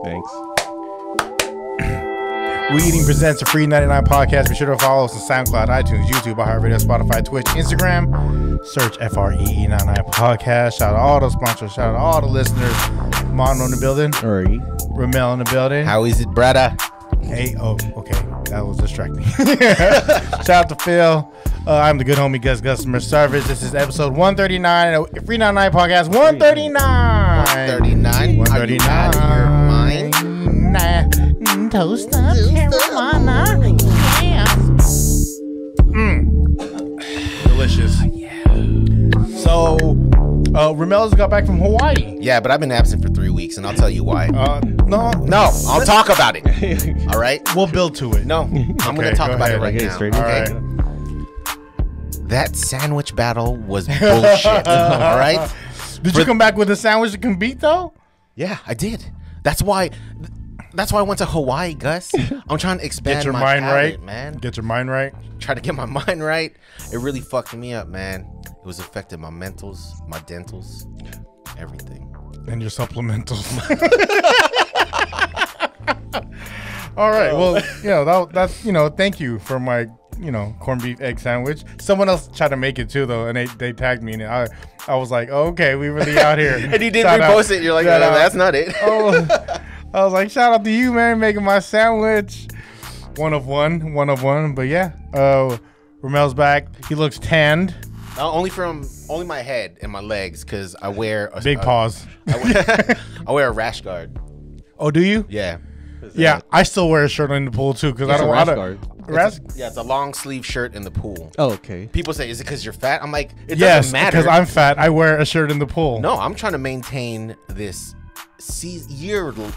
Thanks. We Eating presents a Free99 podcast. Be sure to follow us on SoundCloud, iTunes, YouTube, iHeartRadio, Spotify, Twitch, Instagram. Search FREE99 podcast. Shout out to all the sponsors. Shout out to all the listeners. Mono in the building. Rommel in the building. How is it, brother? Hey, oh, okay. That was distracting. Shout out to Phil. I'm the good homie Gus Customer Service. This is episode 139 of Free99 podcast. 139. 139. 139. Are you out of your mind? Toast up Carolina. Yeah. Delicious. Yeah. So, Romel's got back from Hawaii. Yeah, but I've been absent for 3 weeks, and I'll tell you why. No, I'll talk about it. All right? we'll build to it. No, I'm going to talk about it right now. Straight. All Okay? right. That sandwich battle was bullshit. All right? Did you come back with a sandwich that can beat though? Yeah, I did. That's why I went to Hawaii, Gus. I'm trying to expand Get your my mind palate, right, man. Get your mind right. Try to get my mind right. It really fucked me up, man. It was affecting my mentals, my dentals, everything. And your supplementals. All right. Well, that's thank you for my corned beef egg sandwich. Someone else tried to make it too though, and they tagged me in it. I was like, oh, okay, we really out here. And you didn't repost it. You're like, no, that's not it. I was like, shout out to you, man, making my sandwich. One of one. But yeah, Romel's back. He looks tanned. Only my head and my legs, because I wear a Big paws. I wear a rash guard. Oh, do you? Yeah. Yeah, I still wear a shirt in the pool too because I don't want to. Yeah, it's a long sleeve shirt in the pool. Oh, okay. People say, is it because you're fat? I'm like, it yes, doesn't matter. because I'm fat. I wear a shirt in the pool. No, I'm trying to maintain this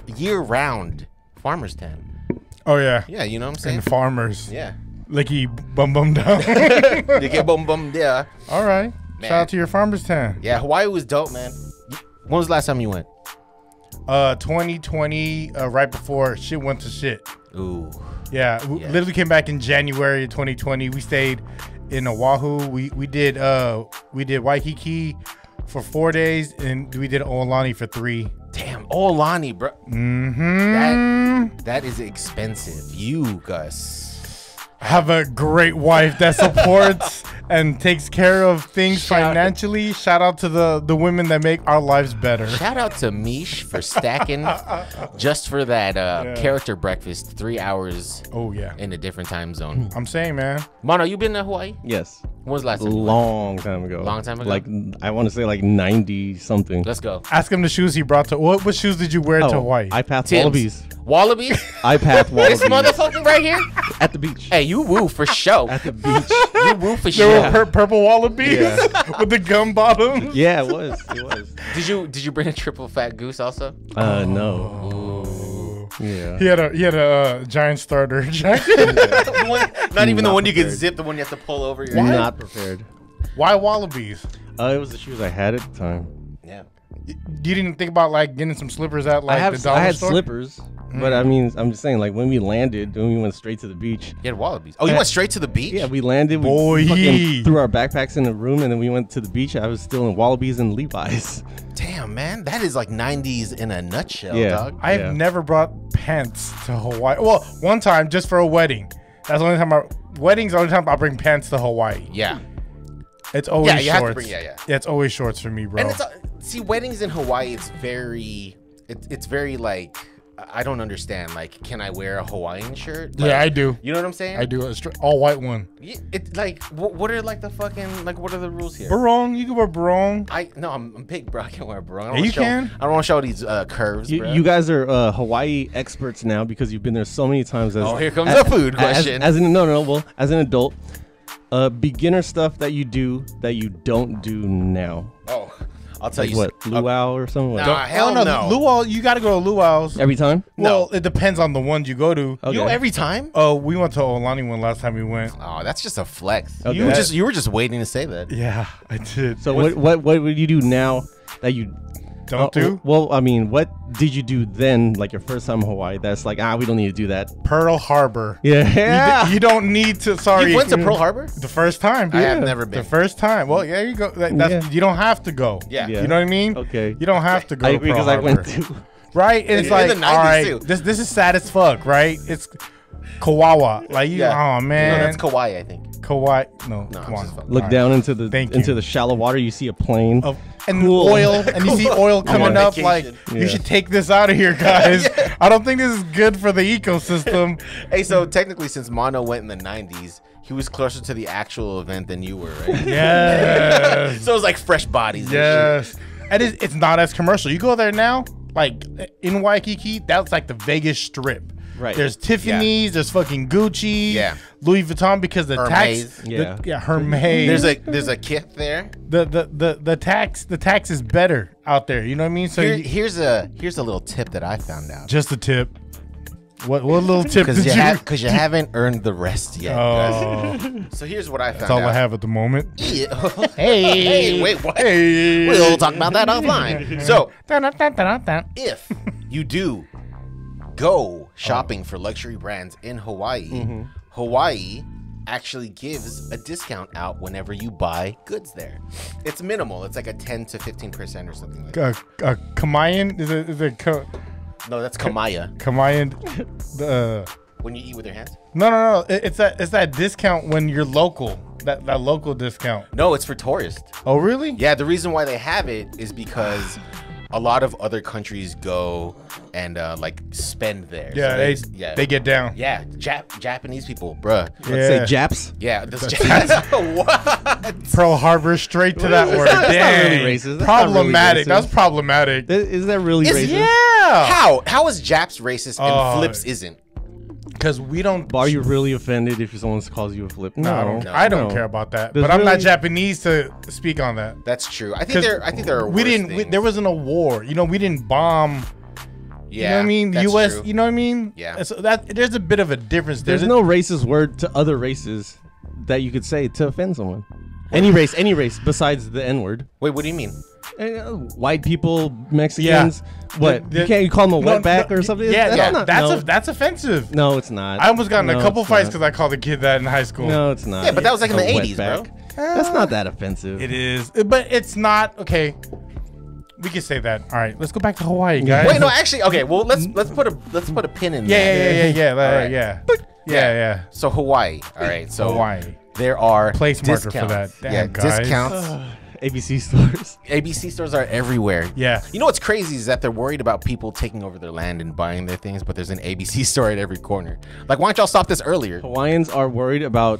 year-round farmer's tan. Oh yeah. Yeah, you know what I'm saying? And farmers. Yeah. Licky bum down. You get bum there. All right. Man. Shout out to your farmer's tan. Yeah, Hawaii was dope, man. When was the last time you went? 2020, right before shit went to shit. Ooh. Yeah, we literally came back in January of 2020. We stayed in Oahu. We did Waikiki for 4 days, and we did Oahu for 3. Damn, Oahu, bro. Mm-hmm. That is expensive. You, Gus. Have a great wife that supports and takes care of things financially. Shout out to the women that make our lives better. Shout out to Mish for stacking just for that character breakfast, 3 hours. Oh yeah, in a different time zone. I'm saying, man. Mono, you been to Hawaii? Yes. When was the last time? Long time ago. Long time ago? Like, I want to say like 90 something. Let's go. Ask him the shoes he brought to. What shoes did you wear to Hawaii? iPath Tim's. Wallabies. Wallabies? iPath Wallabies. This motherfucker right here? At the beach. Hey, you woo for show. At the beach. You woo for They show. were purple wallabies with the gum bottoms. Yeah, it was. It was. Did you bring a triple fat goose also? No. Yeah. He had a giant starter jacket. Not even the one you can prepared. zip, the one you have to pull over your Not prepared. Why wallabies? It was the shoes I had at the time. Yeah. You didn't think about like getting some slippers at like the dollar I had store? slippers, but I mean, I'm just saying, like when we landed, when we went straight to the beach. You had wallabies. Oh, you went straight to the beach? Yeah, we landed. Boy. We fucking threw our backpacks in the room, and then we went to the beach. I was still in Wallabies and Levi's. Damn, man. That is like 90s in a nutshell, Yeah. dog. I've never brought pants to Hawaii. Well, one time just for a wedding. That's the only time weddings. The only time I bring pants to Hawaii. Yeah. It's always Yeah, you have to shorts. bring- yeah. It's always shorts for me, bro. And see, weddings in Hawaii, it's very like, I don't understand. Like, can I wear a Hawaiian shirt? Like, yeah, I do. You know what I'm saying? I do. A all white one. It's like, what are like the fucking, like, what are the rules here? Barong. You can wear barong. I'm big, bro. I can't wear a barong. Yeah, you can. I don't want to show these curves, bro. You guys are Hawaii experts now because you've been there so many times. Oh, here comes the food question. As an adult, beginner stuff that you do that you don't do now. Oh, I'll tell Like you. what, luau or something? Nah, hell no. Luau. You got to go to luau's. Every time? Well, it depends on the ones you go to. Okay. You know, every time? Oh, we went to Olani one last time we went. Oh, that's just a flex. Okay. You were just waiting to say that. Yeah, I did. So what would you do now that you don't do? Well, I mean, what did you do then, like your first time in Hawaii? That's like, we don't need to do that. Pearl Harbor. Yeah. You don't need to. Sorry. You went to Pearl Harbor? The first time. I have never been. The first time. Well, yeah, you go. You don't have to go. Yeah. You know what I mean? Okay. You don't have to go. Because I went to right? And it's In like, the 90s all right, too. this is sad as fuck, right? It's Kawawa. Like, you, oh, man. No, that's Kauai, I think. Kauai. No, No, come I'm on. just fucking- Look All right. down into the Thank into you. the shallow water. You see a plane. And Cool. oil, and you see oil coming up. Like, vacation. you Yeah. should take this out of here, guys. I don't think this is good for the ecosystem. Hey, so technically, since Mono went in the 90s, he was closer to the actual event than you were, right? Yes. So it was like fresh bodies. Yes. And it's not as commercial. You go there now, like in Waikiki, that's like the Vegas Strip. Right. There's Tiffany's, there's fucking Gucci, Yeah. Louis Vuitton, because the Hermes. tax, Hermes. There's a kit there. the tax is better out there. You know what I mean? So Here's a little tip that I found out. just a tip. What little tip did Because you haven't earned the rest yet. Oh, Guys. So here's what I found that's all out. I have at the moment. Yeah. Hey, Hey, wait, what? Hey, We'll talk about that offline. So Dun-dun-dun-dun-dun. if you do go shopping for luxury brands in Hawaii, Hawaii actually gives a discount out whenever you buy goods there. It's minimal. It's like a 10 to 15% or something like that. Kamayan is it No, that's Kamaya. Kamayan? When you eat with your hands? No. It's that discount when you're local. That local discount. No, it's for tourists. Oh, really? Yeah, the reason why they have it is because a lot of other countries go and like spend there. Yeah, So they get down. Yeah, Japanese people, bruh. Let's say Japs. Yeah, this what? Pearl Harbor, straight to that word. That's not Dang. really racist. That's not really Problematic. racist. That's problematic. Is that really racist? Yeah. How is Japs racist and Flips isn't? Because we don't. Are you really offended if someone calls you a flip? No, I don't care about that. There's but I'm not really- Japanese to speak on that. That's true. I think there are. We worse didn't. things. There wasn't a war. You know, we didn't bomb. Yeah, You know what I mean? that's U.S. true. You know what I mean? Yeah. So that there's a bit of a difference. There's no racist word to other races that you could say to offend someone. Any race besides the N word. Wait, what do you mean? White people, Mexicans. What? You call them a wetback or something? Yeah, no. that's offensive. No, it's not. I almost got in a No, couple it's fights not. because I called a kid that in high school. No, it's not. Yeah, but that was like in A the 80s, bro. wetback. That's not that offensive. It is, but it's not. Okay, we can say that. All right, let's go back to Hawaii, guys. Wait, no, actually, okay. Well, let's put a pin in that. Yeah, Alright. yeah. So Hawaii. All right. So Hawaii. there are Place marker for discounts. that. Yeah, Damn, guys. discounts. ABC stores. ABC stores are everywhere. Yeah. You know what's crazy is that they're worried about people taking over their land and buying their things, but there's an ABC store at every corner. Like, why don't y'all stop this earlier? Hawaiians are worried about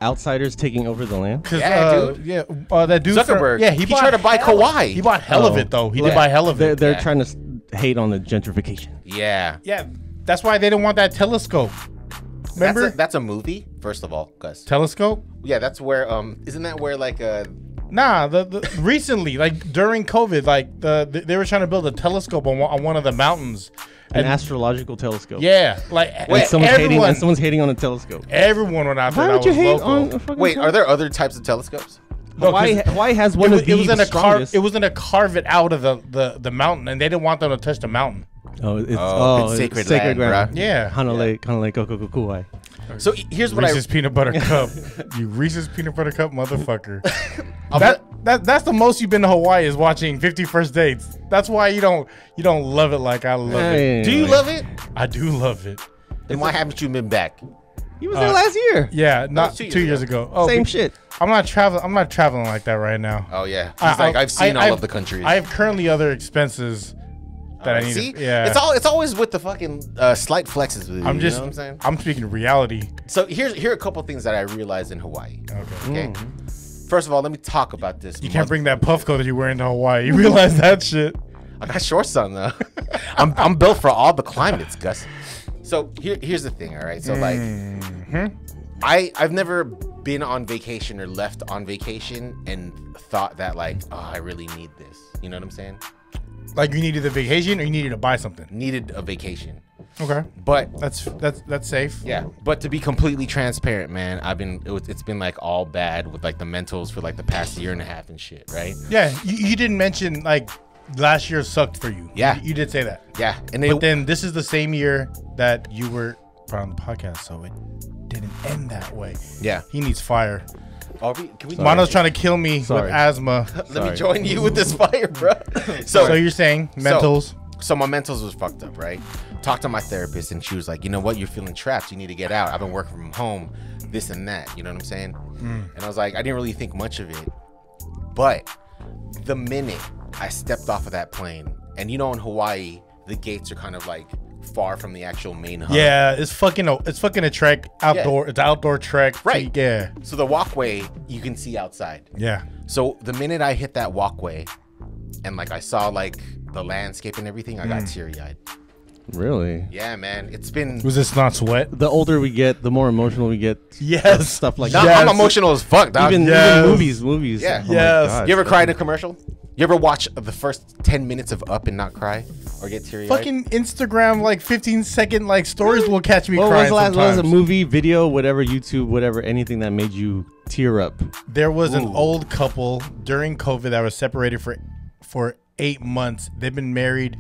outsiders taking over the land. Yeah, dude. Yeah, that dude Zuckerberg. He bought tried to buy hell- Kauai. He bought hell of it though. He did buy hell of it. They're Yeah. trying to hate on the gentrification. Yeah. Yeah, that's why they didn't want that telescope. Remember That's a movie, first of all, Gus. telescope? Yeah, that's where isn't that where like Nah, the recently, like during COVID, like they were trying to build a telescope on one of the mountains. An astrological telescope. Yeah, like And someone's everyone, hating on a telescope. everyone went out there. Why that would you was hate local. on a fucking Wait, telescope? are there other types of telescopes? No, 'cause Hawaii has one of it was the gonna strongest. it was gonna carve it out of the mountain, and they didn't want them to touch the mountain. It's sacred land, ground. bruh. Yeah. Hanalei Kokokokui. So here's what Reese's peanut butter cup. You Reese's peanut butter cup motherfucker. That's the most you've been to Hawaii is watching 50 First Dates. That's why you don't love it like I love it. Do you love it? I do love it. Then why haven't you been back? He was there last year. Yeah, not was 2 2 years years ago. Oh, Same shit. I'm not traveling like that right now. Oh yeah. He's like, I've seen all of the countries. I have currently other expenses that I need. See? Yeah. It's always with the fucking slight flexes with you. I'm just you know what I'm saying? I'm speaking reality. So here are a couple things that I realized in Hawaii. Okay. Okay. First of all, let me talk about this. You can't bring that puff coat that you're wearing to Hawaii. You realize that shit? I got shorts on though. I'm built for all the climates, Gus. So here's the thing, all right? So like I've never been on vacation or left on vacation and thought that like, oh, I really need this. You know what I'm saying? Like you needed the vacation or you needed to buy something. Needed a vacation. Okay. But That's safe. yeah, but to be completely transparent, man, it's been like all bad with like the mentals for like the past year and a half and shit, right? Yeah, you didn't mention like last year sucked for you. Yeah. You did say that. Yeah, and But then this is the same year that you were on the podcast, so it didn't end that way. yeah. He needs fire. Can we Mono's trying to kill me Sorry. with asthma. let me join you with this fire, bro. So you're saying mentals? So my mentals was fucked up, right? Talked to my therapist, and she was like, you know what? You're feeling trapped. You need to get out. I've been working from home, this and that. You know what I'm saying? And I was like, I didn't really think much of it. But the minute I stepped off of that plane, and you know, in Hawaii, the gates are kind of like far from the actual main hub. Yeah, it's fucking a trek outdoor. It's an outdoor trek. Right. Yeah. So the walkway you can see outside. Yeah. So the minute I hit that walkway, and like I saw like the landscape and everything, I got teary-eyed. Really? Yeah, man. It's been. Was this not sweat? The older we get, the more emotional we get. Yes. Stuff like No, that. I'm emotional as fuck, dog. Even movies. Yeah. Oh my Yes. God. You ever cry in a commercial? You ever watch the first 10 minutes of Up and not cry or get teary-eyed? Fucking Instagram, like 15-second like stories will catch me What was crying the last? What was a sometimes. movie, video, whatever, YouTube, whatever, anything that made you tear up? There was an old couple during COVID that was separated for 8 months. They've been married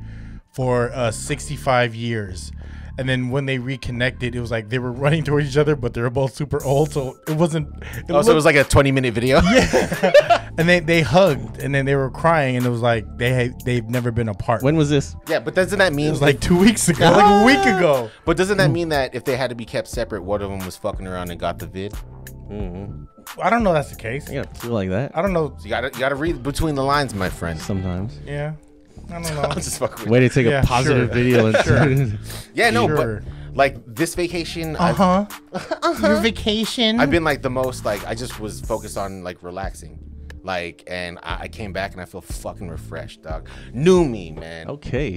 for 65 years. And then when they reconnected, it was like they were running towards each other, but they were both super old. So it wasn't. So it was like a 20-minute video? Yeah. And they hugged, and then they were crying, and it was like they've never been apart. When was this? Yeah, but doesn't that mean... It was like 2 weeks ago, like a week ago. But doesn't that mean that if they had to be kept separate, one of them was fucking around and got the vid? I don't know that's the case. Yeah, feel like that. I don't know. So you gotta read between the lines, my friend. Sometimes. Yeah. I don't know. I'm just fucking with Way to take Yeah, a positive sure. video and Sure. Yeah, no, Sure. but like this vacation, Your vacation. I've been like the most like I just was focused on like relaxing, like, and I came back and I feel fucking refreshed, dog. New me, man. Okay.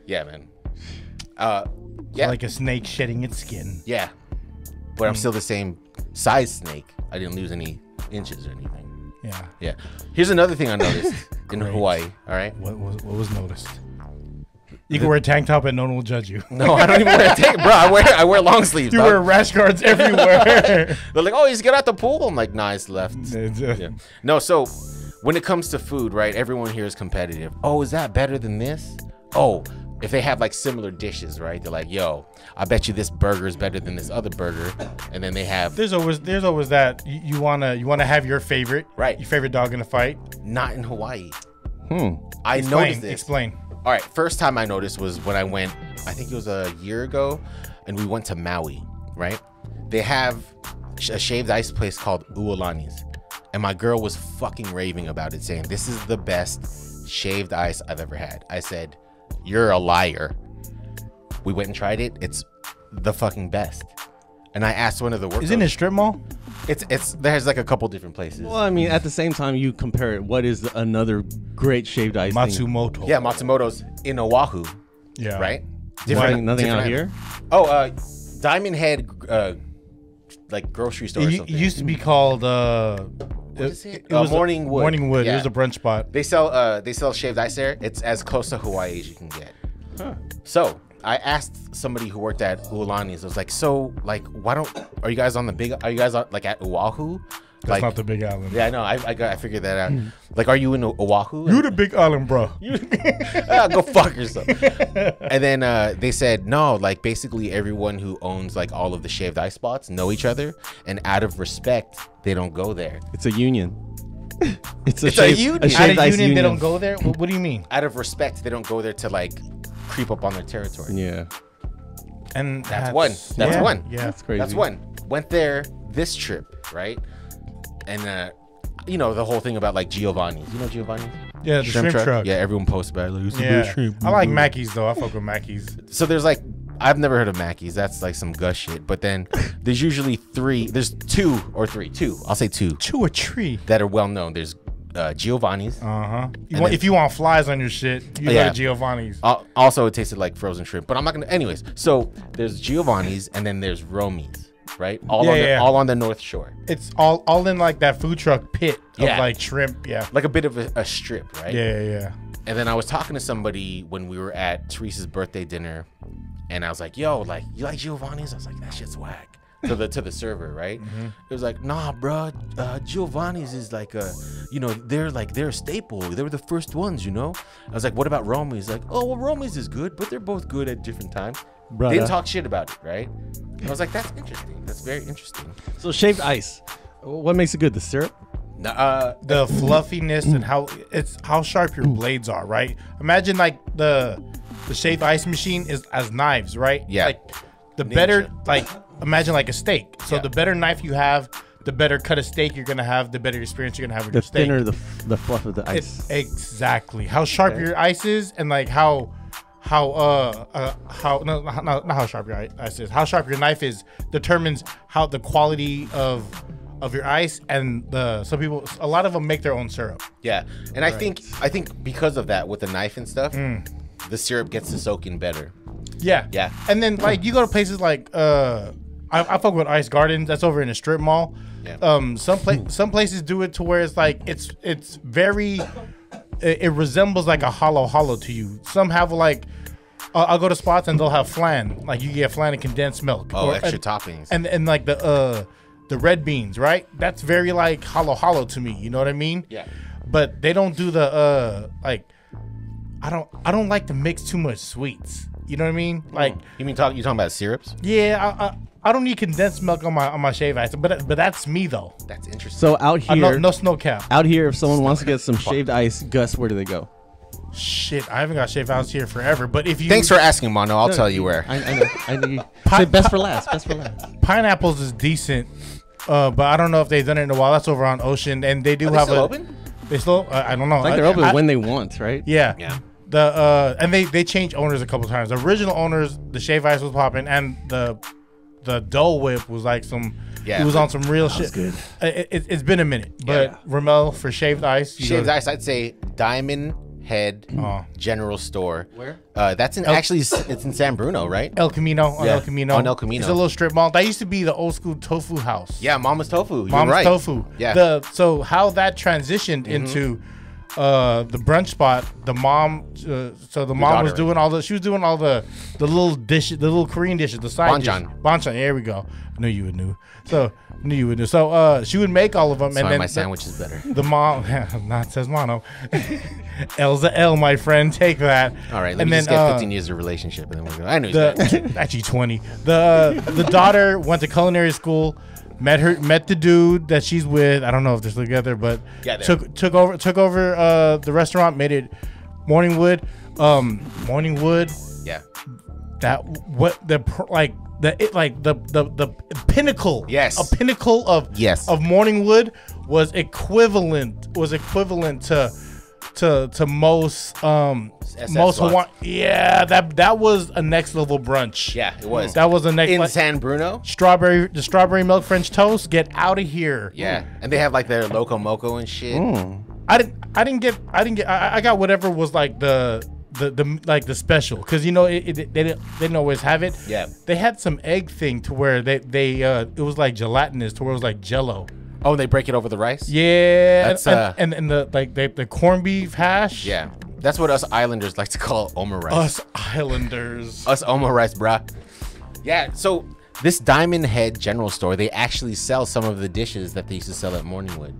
Yeah, man. Yeah, like a snake shedding its skin. yeah, but I'm still the same size snake. I didn't lose any inches or anything. Yeah. Yeah. Here's another thing I noticed in Hawaii. All right. What was noticed? You can wear a tank top and no one will judge you. No, I don't even wear a tank, bro. I wear long sleeves. You dog. wear rash guards everywhere. They're like, oh, he's get out the pool. I'm like, nah, it's left. Yeah. No, so when it comes to food, right? Everyone here is competitive. Oh, is that better than this? Oh, if they have like similar dishes, right? They're like, yo, I bet you this burger is better than this other burger. And then they have There's always that you wanna have your favorite, Right. Your favorite dog in the fight. not in Hawaii. I noticed this. Explain. All right, first time I noticed was when I went, I think it was a year ago, and we went to Maui, right? They have a shaved ice place called Uolani's, and my girl was fucking raving about it, saying, this is the best shaved ice I've ever had. I said, you're a liar. We went and tried it. It's the fucking best. And I asked one of the workers. Is it in a strip mall? It's there's like a couple different places. Well, I mean, at the same time, you compare it. What is another great shaved ice thing? Matsumoto. Yeah, Matsumoto's in Oahu, Yeah. right? Nothing different out here? Oh, Diamond Head, like grocery store or It something. used to be called is it? was Morning Wood. Morning Wood. Yeah. It was a brunch spot. They sell shaved ice there. It's as close to Hawaii as you can get. So I asked somebody who worked at Uolani's. I was like, so like, are you guys on like at Oahu? That's Like, not the Big Island. yeah, I know. I figured that out. Like, are you in Oahu? You the Big Island, bro. Go fuck yourself. And then they said no, like basically everyone who owns like all of the shaved ice spots know each other, and out of respect, they don't go there. It's a union. It's a union. A Out shaved of ice union, union. they don't go there. What do you mean? Out of respect, they don't go there to like creep up on their territory. Yeah, And That's one. That's yeah, one. Yeah. that's crazy. That's one. Went there this trip, right? And you know the whole thing about like Giovanni's. You know Giovanni's? Yeah, the shrimp truck. Yeah, everyone posts about it. Like, it's the Yeah. best shrimp. I like Mackey's though. I fuck with Mackey's. So there's like, I've never heard of Mackey's. That's like some Gus shit. But then there's usually three. There's two or three. Two. I'll say two Chew a tree. that are well known. There's Giovanni's. If you want flies on your shit, you go to Giovanni's. Also, it tasted like frozen shrimp. But I'm not gonna. Anyways, so there's Giovanni's and then there's Romi's, right? All on the North Shore. It's all in like that food truck pit of Yeah. like shrimp. Yeah. Like a bit of a strip, right? Yeah. And then I was talking to somebody when we were at Teresa's birthday dinner, and I was like, "Yo, like, you like Giovanni's?" I was like, "That shit's whack." To the server, right? It was like, "Nah, bro, Giovanni's is like they're a staple. They were the first ones, you know." I was like, "What about Romi's?" Like, "Oh, well, Romi's is good, but they're both good at different times." Brother. They didn't talk shit about it, right? I was like, "That's interesting. That's very interesting." So shaved ice. What makes it good? The syrup? the fluffiness and how sharp your blades are, right? Imagine like the shaved ice machine is as knives, right? Yeah. Like the better, like imagine like a steak. So the better knife you have, the better cut of steak you're gonna have, the better experience you're gonna have with your steak. The thinner the fluff of the ice. Exactly. How sharp your ice is, and like not how sharp your ice is. How sharp your knife is determines how the quality of your ice, and a lot of them make their own syrup. Yeah, and I think because of that, with the knife and stuff, the syrup gets to soak in better. Yeah. Yeah. And then like you go to places like I fuck with Ice Gardens. That's over in a strip mall. Yeah. Some places do it to where it's like it's very it resembles like a hollow to you. Some have like I'll go to spots and they'll have flan. Like you get flan and condensed milk. Oh, extra toppings. And like the red beans, right? That's very like hollow to me. You know what I mean? Yeah. But they don't do the like I don't like to mix too much sweets. You know what I mean? Like you talking about syrups? Yeah, I don't need condensed milk on my shaved ice, but that's me though. That's interesting. So out here, no snow cap. Out here, if someone wants to get some shaved ice, Gus, where do they go? Shit, I haven't got shaved ice here forever. But if you thanks for asking, Mono. I'll tell you where. I know. Say best for last. Best for last. Pineapples is decent, but I don't know if they've done it in a while. That's over on Ocean, and they do have still open? They still I don't know. Like they're open when they want, right? Yeah. Yeah. And they changed owners a couple times. The original owners, the shave ice was popping, and the Dole Whip was like some. Yeah, it was on some real shit. Good. It's been a minute, but Rommel for shaved ice. Shaved ice, I'd say Diamond Head General Store. Where? That's it's in San Bruno, right? El Camino on El Camino. On El Camino. It's a little strip mall. That used to be the old school tofu house. Yeah, Mama's Tofu. Mama's right. Tofu. Yeah. So how that transitioned into the brunch spot, the mom mom was doing all the little dishes, the little Korean dishes, the side dishes. Banchan. There we go. I knew you would know. So she would make all of them. Sorry, and then my sandwich is better. The mom, not says Mono. L's a L, my friend. Take that. All right, let me just get 15 years of relationship, and then we're going. I knew actually 20. The daughter went to culinary school. Met the dude that she's with. I don't know if they're still together, but took over the restaurant, made it Morningwood. Yeah. That what the pinnacle. Yes. A pinnacle of Morningwood was equivalent to most Hawaii. Yeah, that was a next level brunch. Yeah, it was. That was a next in San Bruno. The strawberry milk French toast. Get out of here. Yeah, and they have like their Loco Moco and shit. I got whatever was like the special, because they didn't always have it. Yeah, they had some egg thing to where it was like gelatinous to where it was like Jello. Oh, they break it over the rice. Yeah, and the corned beef hash. Yeah, that's what us Islanders like to call Oma rice. Us Islanders. Us Oma rice, bruh. Yeah, so this Diamond Head General Store, they actually sell some of the dishes that they used to sell at Morningwood.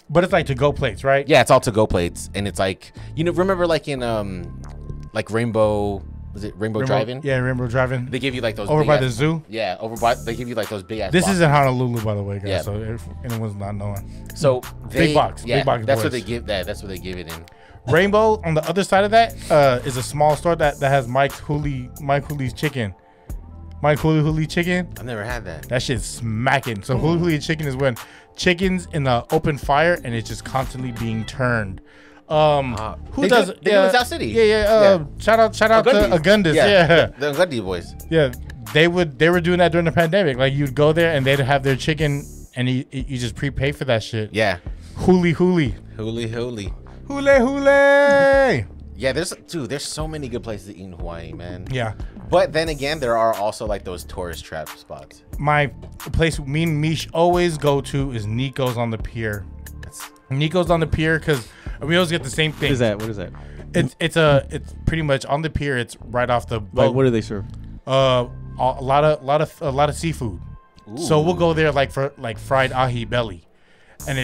But it's like to-go plates, right? Yeah, it's all to-go plates, and it's like, remember like in like Rainbow. Was it Rainbow Drive-In? Yeah, Rainbow Drive-In. They give you like those over by the zoo. Yeah, they give you like those big ass. This boxes. is in Honolulu, by the way, guys. Yeah. So if anyone's not knowing. So big box. Yeah, big box. That's boys. what they give. That's what they give it in. Rainbow on the other side of that is a small store that has Mike Hooley's chicken. Mike Hooley chicken. I've never had that. That shit's smacking. So Hooley chicken is when chicken's in the open fire and it's just constantly being turned. Who does it? They do in South City. Yeah. Shout out to Agundis. Yeah. The Agundi boys. Yeah. They were doing that during the pandemic. Like you'd go there and they'd have their chicken and you just prepay for that shit. Yeah. Hooley. Yeah, there's so many good places to eat in Hawaii, man. Yeah. But then again, there are also like those tourist trap spots. My place me and Mish always go to is Nico's on the pier. Nico's on the pier because we always get the same thing. What is that? It's pretty much on the pier. It's right off the boat. Like, what do they serve? A lot of seafood. Ooh. So we'll go there like for like fried ahi belly, and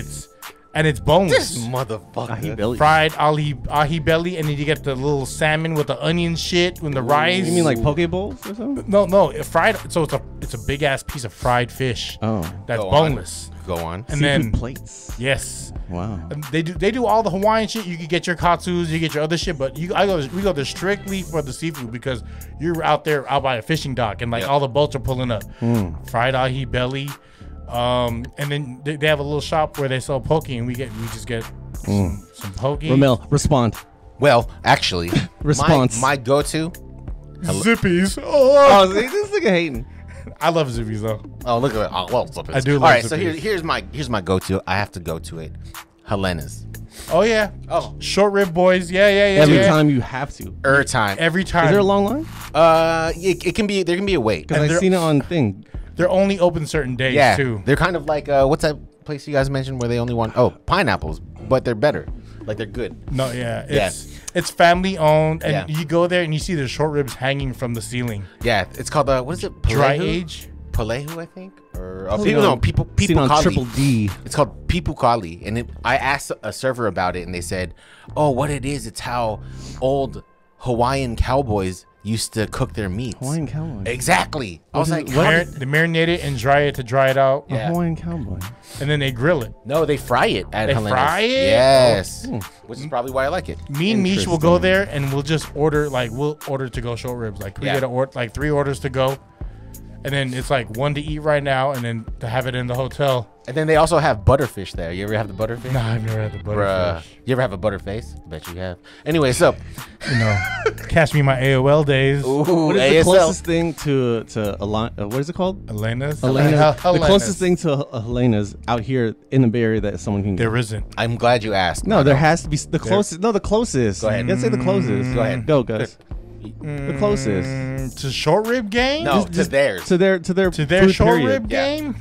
and it's boneless. This motherfucker. Ahi belly. Fried ahi belly, and then you get the little salmon with the onion shit and the rice. You mean like poke bowls or something? No, fried. So it's a big ass piece of fried fish. Oh, That's Go boneless. Go on. And seafood then plates. yes, Wow. they do all the Hawaiian shit. You can get your katsus, you get your other shit, but we go there strictly for the seafood because you're out by a fishing dock and like all the boats are pulling up. Fried ahi belly, and then they have a little shop where they sell poke, and we just get some poke. Rommel, respond. Well, actually, Response. my go-to. Zippies. Oh, this nigga hating. I love Zippies though. Oh, look at it. Oh, well, I do All love right, so Zippies. here's my go-to. I have to go to it. Helena's. Oh yeah. Oh, Short rib boys. Yeah. Every time you have to. time. Every time. Is there a long line? It can be. There can be a wait. Because I've seen it on thing. They're only open certain days Yeah, too. they're kind of like what's that place you guys mentioned where they only want pineapples, but they're better. Like they're good. No, yeah. It's family owned, and Yeah. you go there and you see the short ribs hanging from the ceiling. Yeah, it's called what is it? Dry Palehu? age. Palehu, I think, or people Seen on Kali. Triple D. It's called Pipu Kali, and I asked a server about it, and they said, "Oh, what it is? It's how old Hawaiian cowboys used to cook their meats." Hawaiian cowboy. Exactly. I was like, They marinate it and dry it to dry it out, A Hawaiian cowboy. and then they grill it. no, they fry it at They Helena's. fry it? Yes, which is probably why I like it. Me and Mish will go there and we'll just order to go short ribs. Like we Yeah. get like 3 orders to go, and then it's like 1 to eat right now, and then to have it in the hotel. And then they also have butterfish there. You ever have the butterfish? Nah, I've never had the Bruh. butterfish. You ever have a butterface? I bet you have. Anyway, so Catch me my AOL days. What is the closest thing to what is it called? Elena's. Elena. The Helena's. closest thing to Helena's out here in the Bay Area that someone can get. There isn't. I'm glad you asked. No, there has to be the closest. No, the closest. Go ahead. You gotta say the closest. Go ahead. Go, Gus. The closest To short rib game? No, to theirs. to their To their food short period. rib Yeah. game?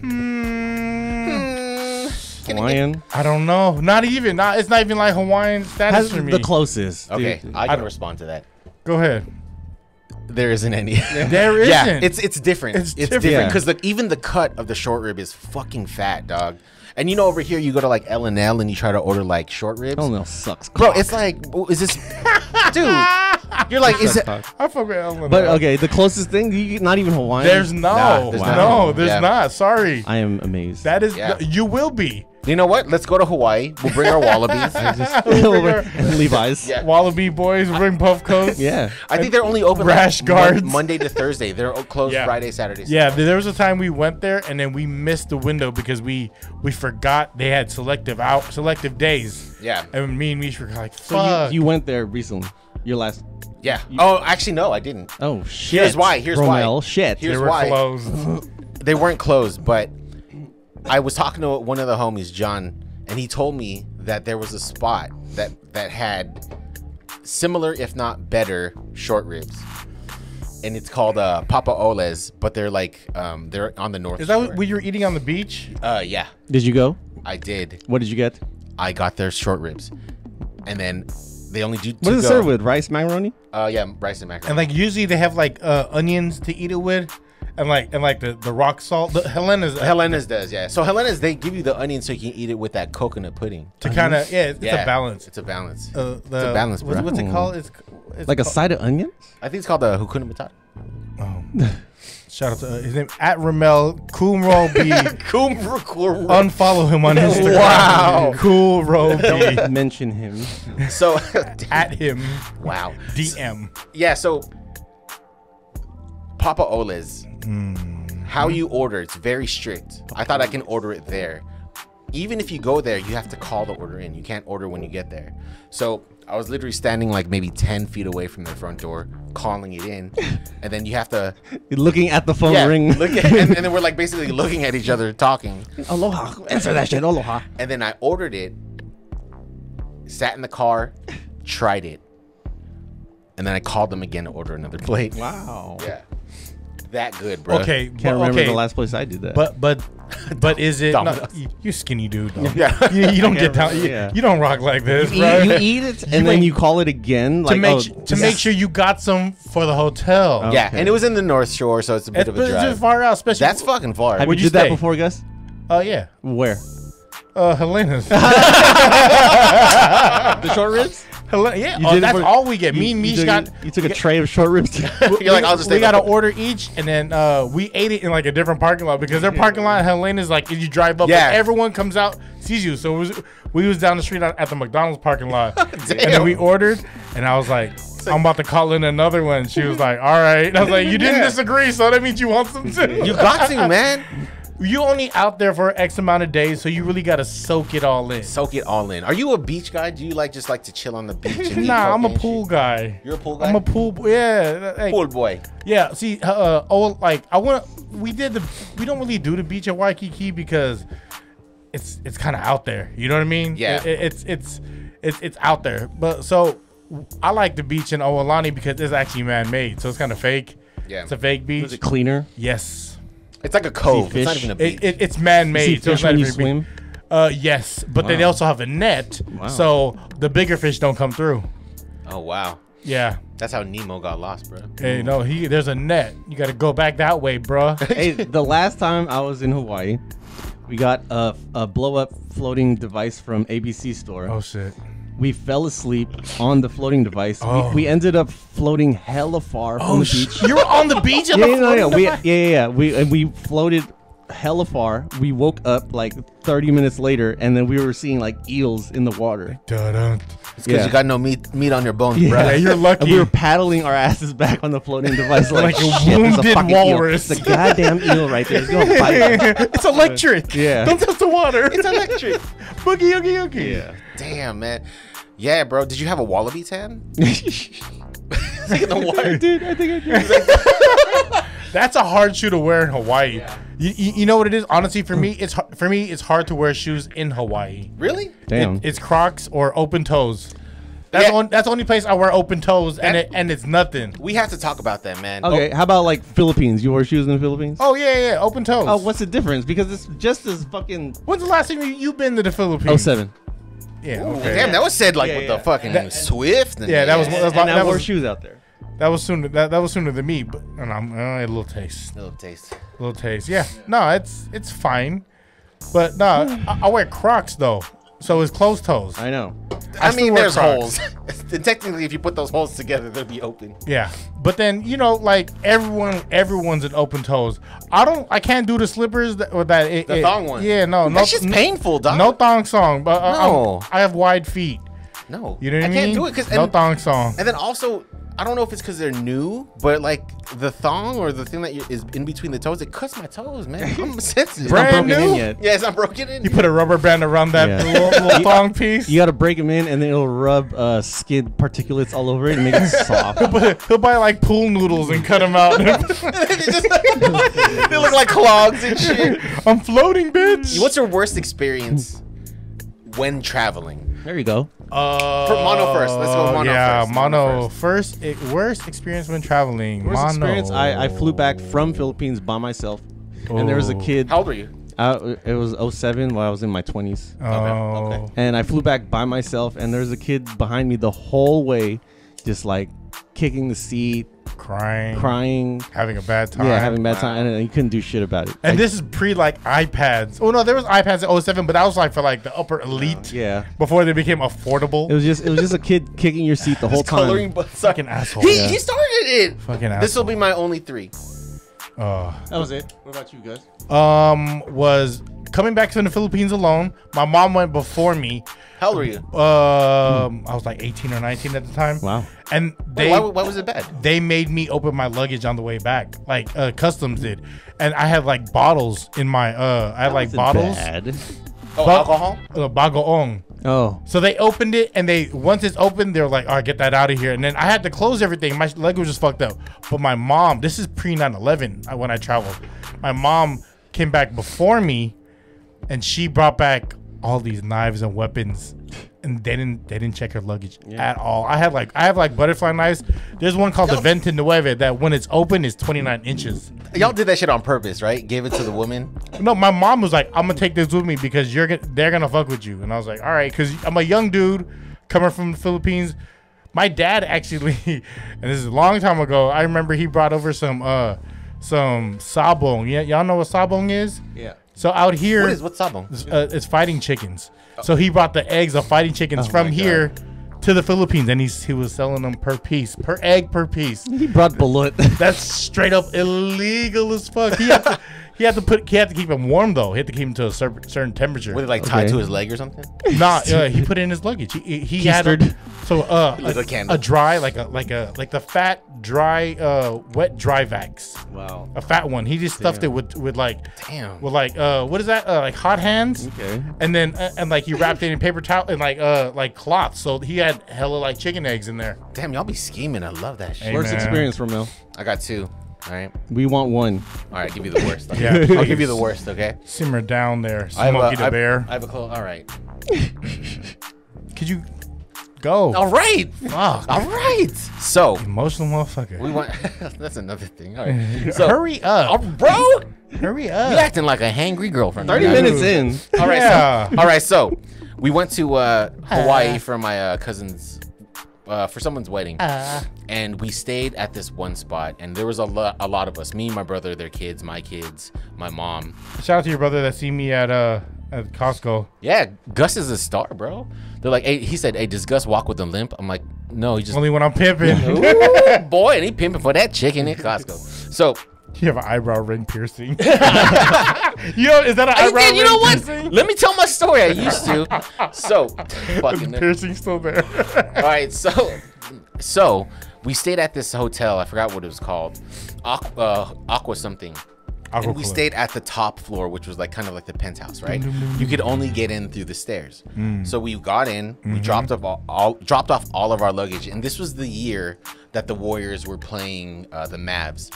Hawaiian I don't know. Not even. It's not even like Hawaiian status has for me. the closest. Okay, dude. I can respond to that. Go ahead. There isn't any. There isn't. Yeah, it's different. It's It's different. different because even the cut of the short rib is fucking fat, dog. And you know, over here you go to like L&L and you try to order like short ribs. Oh no, sucks. Bro, it's like, is this, dude? You're like, is it? I fuck with Ellen. But okay, the closest thing, not even Hawaiian. There's no. Nah, there's not. No, there's Yeah. not. Sorry. I am amazed. That is. Yeah. You will be. You know what? Let's go to Hawaii. We'll bring our wallabies. And Levi's. Yeah. Wallaby boys bring puff coats. Yeah. I think they're only open Rash like guards. Monday to Thursday. They're closed Yeah. Friday, Saturday. Yeah, there was a time we went there and then we missed the window because we forgot they had selective days. Yeah. And me and Mish were like, So fuck. you went there recently. Your last. Yeah. Oh, actually, no, I didn't. Oh shit. Here's why. Here's Rommel, why. Shit. Here's they were why. closed. They weren't closed, but I was talking to one of the homies, John, and he told me that there was a spot that had similar, if not better, short ribs, and it's called Papa Ole's, but they're like they're on the north. Is that Shore. what you were eating on the beach? Yeah, Did you go? I did. What did you get? I got their short ribs, and then they only do. What does it serve with? Rice, macaroni? Yeah, rice and macaroni. And like usually they have like onions to eat it with, and like the rock salt. Helena's does, yeah. So Helena's, they give you the onion so you can eat it with that coconut pudding. to kind of it's a balance. It's a balance. The, it's a balance, bro. What's it called? It's Like a called- side of onions? I think it's called the Hakuna Matata. Shout out to his name at Rommel Coolro B. Cool. Unfollow him on Instagram. Wow. Coolro B. Don't mention him. So At him. wow. DM. Yeah, so Papa Ole's, how you order, it's very strict. I thought I can order it there. Even if you go there, you have to call the order in. You can't order when you get there. So I was literally standing like maybe 10 feet away from their front door, calling it in. And then you have to Looking at the phone ring. and then we're like basically looking at each other talking. Aloha. Answer that shit. Aloha. And then I ordered it, sat in the car, tried it. And then I called them again to order another plate. Wow. Yeah. That good, bro. Okay. Can't remember the last place I did that. But is it? No, Domino's. you skinny dude. Though. Yeah. You don't get down. Yeah. You don't rock like this, you right? eat it and then you call it again. Like, to make sure you got some for the hotel. Yeah, Okay. and it was in the North Shore, so it's a bit It's of a drive. just far out, especially. That's fucking far. Have Where'd you you did that stay? before, Gus? Oh yeah. Where? Helena's. The short ribs. Yeah, that's all we get. Me and Mish got. You took a tray of short ribs. You're like, I'll just. We got to order each, and then we ate it in like a different parking lot because their parking lot, Helena's, like if you drive up, like, everyone comes out, sees you. So we was down the street at the McDonald's parking lot, and then we ordered, and I was like, I'm about to call in another one. She was like, all right. And I was like, you didn't disagree, so that means you want some too. You got to, man. You only out there for X amount of days, so you really got to soak it all in. Soak it all in. Are you a beach guy? Do you just like to chill on the beach? And Nah, I'm a pool guy. You're a pool guy? I'm a pool, yeah. Like, pool boy. Yeah, see, we don't really do the beach at Waikiki because it's kind of out there. You know what I mean? Yeah. It's out there. But so I like the beach in Oaolani because it's actually man-made, so it's kind of fake. Yeah. It's a fake beach. Is it cleaner? Yes. It's like a cove. See It's not fish? even a beach. It's man-made. So it's not when you even swim? Yes, but they also have a net, Wow. so the bigger fish don't come through. Oh, wow. Yeah. That's how Nemo got lost, bro. Hey, no, there's a net. You got to go back that way, bruh. Hey, the last time I was in Hawaii, we got a blow-up floating device from ABC store. Oh, shit. We fell asleep on the floating device. Oh. We ended up floating hella far from the beach. You were on the beach? We floated hella far. We woke up like 30 minutes later, and then we were seeing like eels in the water. Dun-dun. It's because you got no meat on your bones, Yeah. bro. Yeah, you're lucky. And we were paddling our asses back on the floating device like, Like a shit, there's wounded fucking walrus. Eel. It's a goddamn eel right there. It's gonna bite us. It's electric. Yeah. Don't touch the water. It's electric. Boogie, oogie, oogie. Yeah. Damn, man. Yeah, bro. Did you have a wallaby tan? Like in the water, dude. I think I did. That's a hard shoe to wear in Hawaii. Yeah. You know what it is? Honestly, for me, it's hard to wear shoes in Hawaii. Really? Damn. It's Crocs or open toes. That's the only place I wear open toes, and it's nothing. We have to talk about that, man. Okay, how about like Philippines? You wear shoes in the Philippines? Oh yeah, open toes. Oh, what's the difference? Because it's just as fucking. When's the last time you've been to the Philippines? 07. Yeah. Oh, Okay. damn, that was said like with yeah. the fucking Swift. And Yeah, that was- And I wore shoes out there. That was sooner. That was sooner than me, but I'm a little taste. little taste. Little taste. Yeah. No, it's fine. But no, I wear Crocs though, so it's closed toes. I know. I still mean, wear there's Crocs. holes. And technically, if you put those holes together, they'll be open. Yeah. But then like everyone's in open toes. I can't do the slippers the thong one. Yeah. No. That's just painful, dog. No thong song. But No. I have wide feet. No, You know what I mean? I can't do it because no thong song. And then also, I don't know if it's because they're new, but like the thong or the thing that is in between the toes, it cuts my toes, man. I'm sensitive. Brand Not broken new? in yet. Yeah, it's not broken in. You put a rubber band around that Yeah. little thong piece. You got to break them in, and then it'll rub skin particulates all over it and make it soft. He'll buy like pool noodles and cut them out. they look like clogs and shit. I'm floating, bitch. What's your worst experience when traveling? There you go. Mono first. Let's go mono first. Mono first. Worst experience when traveling. Worst mono. experience. I flew back from Philippines by myself, and there was a kid. How old were you? It was 07 while I was in my 20s. Oh. And I flew back by myself, and there's a kid behind me the whole way, just like kicking the seat, crying, having a bad time. Yeah, having a bad time, and he couldn't do shit about it. And this is pre like iPads. Oh no, there was iPads in 07, but that was like for like the upper elite. Yeah. Before they became affordable. It was just a kid kicking your seat the whole time. Fucking asshole. He started it. Fucking asshole. This will be my only 3. That was it. What about you guys? Was coming back to the Philippines alone. My mom went before me. How old were you? I was like 18 or 19 at the time. Wow. And why was it bad? They made me open my luggage on the way back, like customs did, and I had like bottles in my I had like bottles. Bad. Alcohol? Bagoong. Oh. So they opened it, and once it's open, they're like, "All right, get that out of here." And then I had to close everything. My leg was just fucked up. But my mom, this is pre 9/11 when I traveled. My mom came back before me, and she brought back all these knives and weapons, and they didn't check her luggage at all. I have like butterfly knives. There's one called the Vente Nueve that when it's open is 29 inches. Y'all did that shit on purpose, right? Gave it to the woman. No, my mom was like, "I'm gonna take this with me because they're gonna fuck with you," and I was like, "All right," because I'm a young dude coming from the Philippines. My dad actually, and this is a long time ago. I remember he brought over some sabong. Yeah, y'all know what sabong is? Yeah. So out here, what's sabo? It's fighting chickens. So he brought the eggs of fighting chickens from here to the Philippines, and he was selling them per piece, per egg per piece. He brought balut. That's straight up illegal as fuck. He had to keep him warm though. He had to keep him to a certain temperature. Were they like tied to his leg or something? Nah, he put it in his luggage. He had a dry like the fat dry wet dry vax. Wow. A fat one. He just stuffed it with what is that? Like hot hands. Okay. And then and like he wrapped it in paper towel and like cloth. So he had hella like chicken eggs in there. Damn, y'all be scheming. I love that shit. Worst experience, Rommel. I got 2. All right. We want one. All right, give you the worst. Yeah, I'll give you the worst, okay? Simmer down there, Smokey the Bear. I have a clue. All right. Could you go? All right. Fuck. All right. So Emotional motherfucker. we want. That's another thing. All right. So, hurry up, bro. hurry up. You acting like a hangry girlfriend. 30 minutes in. All right. Yeah. So, all right. So we went to Hawaii for my cousin's. For someone's wedding, and we stayed at this one spot, and there was a lot of us. Me, my brother, their kids, my kids, my mom. Shout out to your brother that see me at Costco. Yeah, Gus is a star, bro. They're like, hey, he said, hey, does Gus walk with a limp? I'm like, no, he just Only when I'm pimping. Ooh, boy, and he pimping for that chicken at Costco. So You have an eyebrow ring piercing. Is that an eyebrow ring you know what? piercing? Let me tell my story. I used to. So, fucking. The piercing's still there. All right, so we stayed at this hotel. I forgot what it was called. Aqua something. And we stayed at the top floor, which was like kind of like the penthouse, right? You could only get in through the stairs. So we got in, we dropped off all of our luggage, and this was the year that the Warriors were playing the Mavs,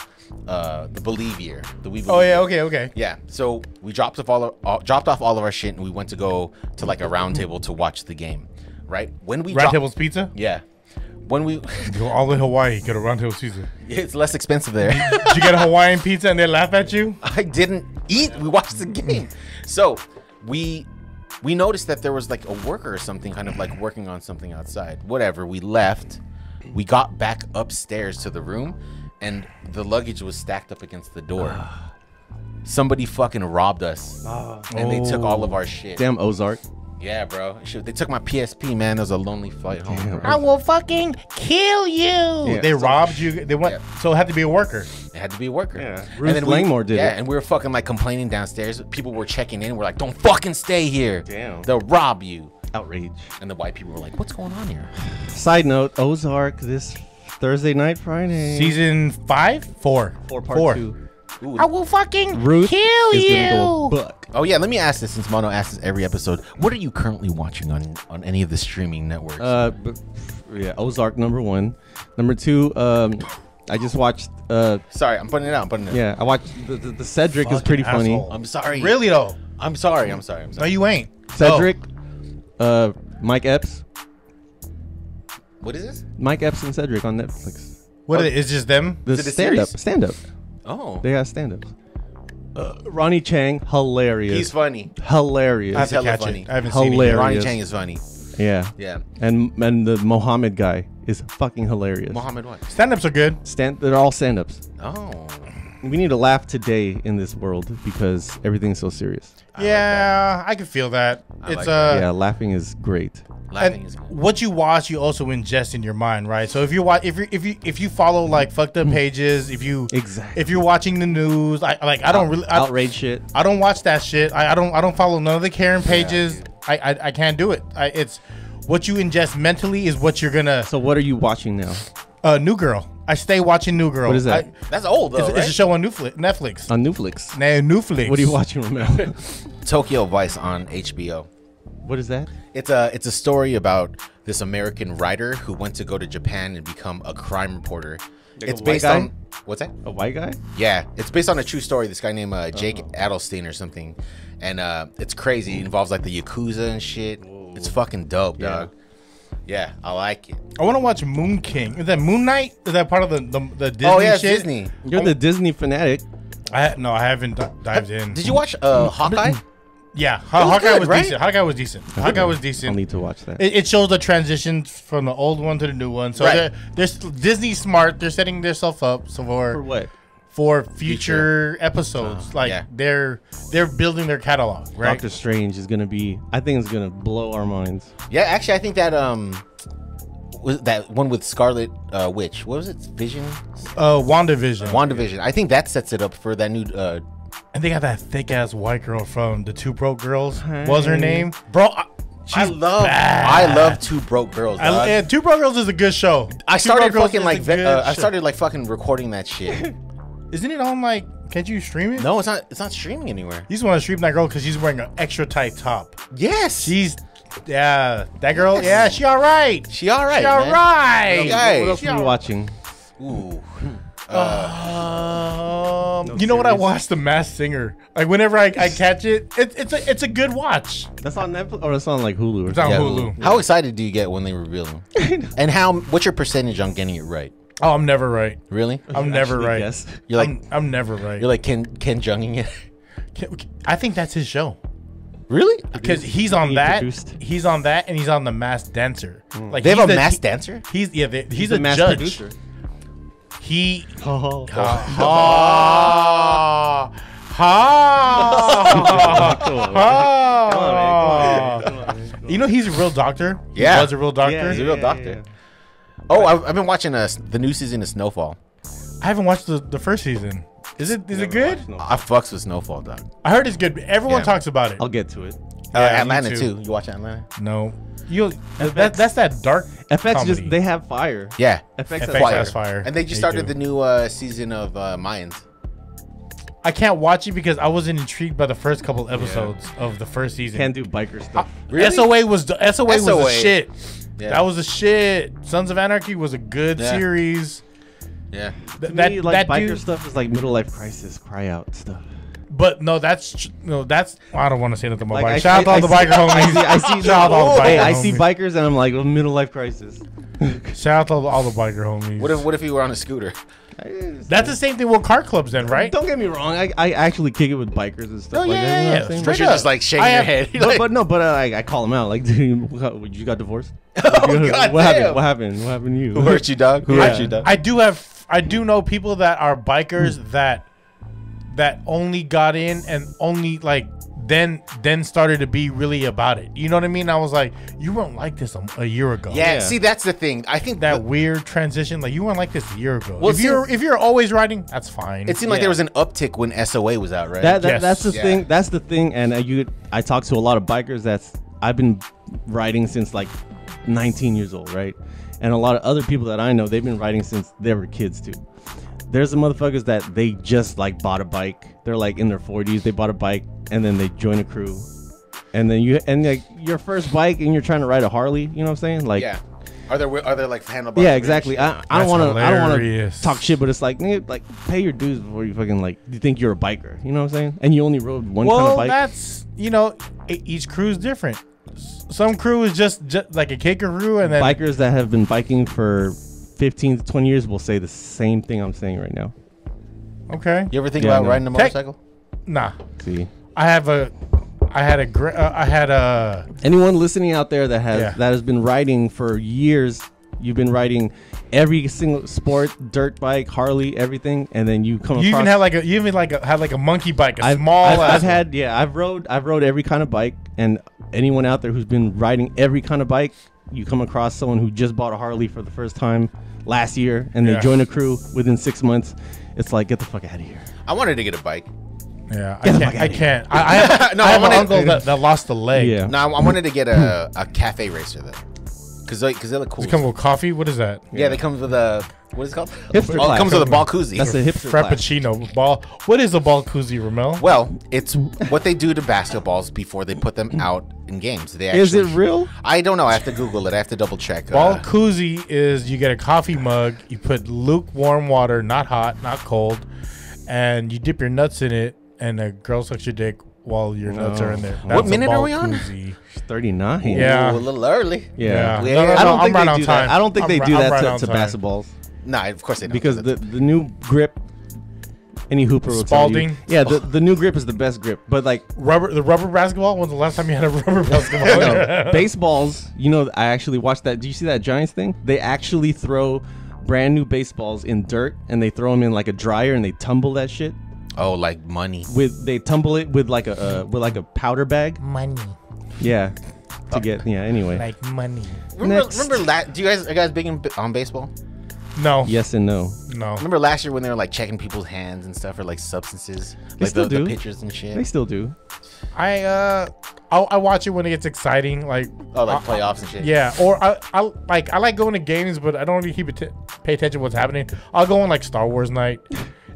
the Believe year. Oh yeah, okay. Yeah. So we dropped off all of our shit, and we went to go to like a round table to watch the game, right? When we Round Table's Pizza. Yeah. When we go all the way to Hawaii, get a Round Table's Pizza. It's less expensive there. Did you get a Hawaiian pizza and they laugh at you? I didn't eat. We watched the game. So we noticed that there was like a worker or something kind of like working on something outside. Whatever. We left. We got back upstairs to the room, and the luggage was stacked up against the door. Somebody fucking robbed us, and they took all of our shit. Damn Ozark. Yeah, bro. Shit, they took my PSP, man. It was a lonely flight home. Bro. I will fucking kill you. Yeah. They robbed you. They went. Yeah. So it had to be a worker. It had to be a worker. Yeah. Ruth Langmore did it. Yeah, and we were fucking like complaining downstairs. People were checking in. We're like, don't fucking stay here. Damn. They'll rob you. Outrage. And the white people were like, what's going on here? Side note, Ozark this Thursday night, Friday. Season 5? 4. Part 2. Ooh. I will fucking Ruth kill is you. gonna go buck. Oh yeah, let me ask this since Mono asks this every episode. What are you currently watching on any of the streaming networks? Yeah, Ozark #1. #2, I just watched. Sorry, I'm putting it out. Yeah, I watched the Cedric is pretty funny. Asshole. I'm sorry. Really though? I'm sorry. No, you ain't. Cedric, Mike Epps. What is this? Mike Epps and Cedric on Netflix. What is it? It's just them? The Is it a stand-up. series? Stand-up. Oh. They got stand-ups. Ronnie Chang, hilarious. He's funny. Hilarious. I have to hella catch funny. it. I haven't seen it. Hilarious. Ronnie Chang is funny. Yeah. Yeah. And the Mohammed guy is fucking hilarious. Mohammed what? Stand-ups are good. They're all stand-ups. Oh. We need to laugh today in this world because everything's so serious. Yeah, I can feel that. I It's like that. Yeah, laughing is great. Laughing and is good. what you watch, you also ingest in your mind, right? So if you watch, if you follow like fucked up pages, if you're watching the news, I don't really outrage shit. I don't watch that shit. I don't follow none of the Karen pages. I can't do it. It's what you ingest mentally is what you're gonna. So what are you watching now? New Girl. I stay watching New Girl. What is that? That's old though, It's a show on Netflix. On Netflix. Netflix. What are you watching, Romel? Tokyo Vice on HBO. What is that? It's a story about this American writer who went to go to Japan and become a crime reporter. Like it's a white based guy? on what's that? A white guy? Yeah, it's based on a true story. This guy named Jake Adelstein or something, and it's crazy. It involves like the Yakuza and shit. Whoa. It's fucking dope, dog. Yeah, I like it. I want to watch Moon King. Is that Moon Knight? Is that part of the Disney Oh yeah, it's shit? Disney. You're the Disney fanatic. I haven't dived in. Did you watch Hawkeye? Yeah, was Hawkeye good, was right? decent. Hawkeye was decent. Hawkeye was I'll decent. need to watch that. It shows the transition from the old one to the new one. So Right. they're Disney smart. They're setting themselves up For what? for future episodes. Like yeah. they're building their catalog, right? Doctor Strange is gonna be. I think it's gonna blow our minds. Yeah, actually, I think that was that one with Scarlet Witch. What was it? Vision. WandaVision. WandaVision. I think that sets it up for that new. And they got that thick ass white girl from the Two Broke Girls. What was her name, bro? I love Two Broke Girls. Yeah, Two Broke Girls is a good show. I Two Broke started Girls fucking is like a good I show. started like fucking recording that shit. Isn't it on like? Can't you stream it? No, it's not. It's not streaming anywhere. You just want to stream that girl because she's wearing an extra tight top. Yes, Yeah, that girl. Yeah, she all right. She all right. She all man. right. Okay. What else are we watching? Ooh. You know what? I watched The Masked Singer. Like whenever I catch it, it's a good watch. That's on Netflix or it's on like Hulu. Or It's on something? Hulu. How excited do you get when they reveal them? And what's your percentage on getting it right? Oh, I'm never right. Really? I'm never Actually right. guessed. You're like I'm never right. you're like Ken Junging it. I think that's his show. Really? Because he's on He that. produced. He's on that, and he's on The Masked Dancer. Like They have he's a the- masked dancer? He's He's a the mass judge. producer. He Oh. You know he's a real doctor. Yeah. He was a real doctor. Yeah, He's a real doctor. Oh, I've been watching the new season of Snowfall. I haven't watched the first season. Is it good? I fucks with Snowfall, dog. I heard it's good. Everyone Yeah. talks about it. I'll get to it. Yeah, Atlanta me too. You watch Atlanta? No, that's that dark. FX comedy. just they have fire. Yeah. FX, FX has fire. And they just They started do. the new season of Mayans. I can't watch it because I wasn't intrigued by the first couple episodes of the first season. Can't do biker stuff. Really? SOA was the SOA. shit. Yeah. That was the shit. Sons of Anarchy was a good Yeah. series. Yeah. To me, like biker dude, stuff is like middle life crisis, cry out stuff. but no, that's I don't want to say nothing about Like, bikers. Shout out to all the biker homies. I see Shout out to all the Hey, biker I see homies. bikers and I'm like, well, middle life crisis. Shout out to all the biker homies. What if you were on a scooter? That's the same thing with car clubs then, right? Don't get me wrong. I actually kick it with bikers and stuff Oh, like yeah, that. You know yeah, what I'm saying? straight But you're up. just like shaking I your have- head. You're But, like, I call him out. Like, dude, you got divorced? Oh, God what damn. happened? What happened? What happened to you? who hurt you, dog? Who hurt you, dog? I do know people that are bikers that only got in and only like then started to be really about it. You know what I mean? I was like, you weren't like this a year ago. Yeah, Yeah. see, that's the thing. I think That weird transition, like you weren't like this a year ago. Well, if you're always riding, that's fine. it seemed like Yeah. there was an uptick when SOA was out, right? Yes. That's the Yeah. thing. That's the thing. And I talk to a lot of bikers. I've been riding since like 19 years old, right? And a lot of other people that I know, they've been riding since they were kids too. There's some motherfuckers that they just like bought a bike. They're like in their 40s. They bought a bike and then they join a crew. And then like your first bike and you're trying to ride a Harley. You know what I'm saying? Like, Yeah. Are there like handlebars? yeah, exactly. I don't That's want to hilarious. talk shit, but it's like, nigga, like pay your dues before you fucking like you think you're a biker. You know what I'm saying? And you only rode one kind of bike. that's each crew is different. Some crew is just like a kicker crew, and then Bikers that have been biking for 15 to 20 years will say the same thing I'm saying right now. okay, You ever think Yeah, about no. riding a motorcycle? nah. See, I had a anyone listening out there that Yeah. has been riding for years, you've been riding every single sport, dirt bike, Harley, everything, and then you come you across. even had like a monkey bike, a I've small. I've rode every kind of bike, and anyone out there who's been riding every kind of bike, you come across someone who just bought a Harley for the first time last year, and they Yeah. join a crew within 6 months. It's like, get the fuck out of here. I wanted to get a bike. Yeah, Get the I fuck outta can't. I have, No, I have I an wanna- uncle that lost a leg. Yeah. No, I wanted to get a cafe racer though, because they look cool. Does it come with coffee? What is that? Yeah, they come with a what is it called? Hipster Oh, it class. comes with a ball koozie. That's a hipster class. Frappuccino ball. What is a ball koozie, Ramel? Well, it's what they do to basketballs before they put them out in games. They Is it actually- real? I don't know. I have to Google it. I have to double check. Ball koozie is you get a coffee mug, you put lukewarm water, not hot, not cold, and you dip your nuts in it, and the girl sucks your dick while your nuts are in there. What a minute are ball we on? koozie. 39. Yeah. Ooh, a little early. Yeah. Yeah. No, no, I don't I'm think right they on do time. that. I don't think they do I'm that right on to time. basketballs Nah, of course they don't. because the new grip. Any hooper will tell you. Spalding? Yeah, the new grip is the best grip. But like The rubber basketball? When's the last time you had a rubber basketball? no, baseballs, I actually watched that. Do you see that Giants thing? They actually throw brand new baseballs in dirt and they throw them in like a dryer and they tumble that shit. Oh, like money. They tumble it with like a powder bag. Money. Yeah. Anyway. Like money. Remember do you guys big on baseball? No. Yes and no. No. Remember last year when they were like checking people's hands and stuff for like substances, They like still do. the pitchers and shit. They still do. I watch it when it gets exciting, like playoffs and shit. Yeah, or I like going to games, but I don't really pay attention to what's happening. I'll go on like Star Wars night.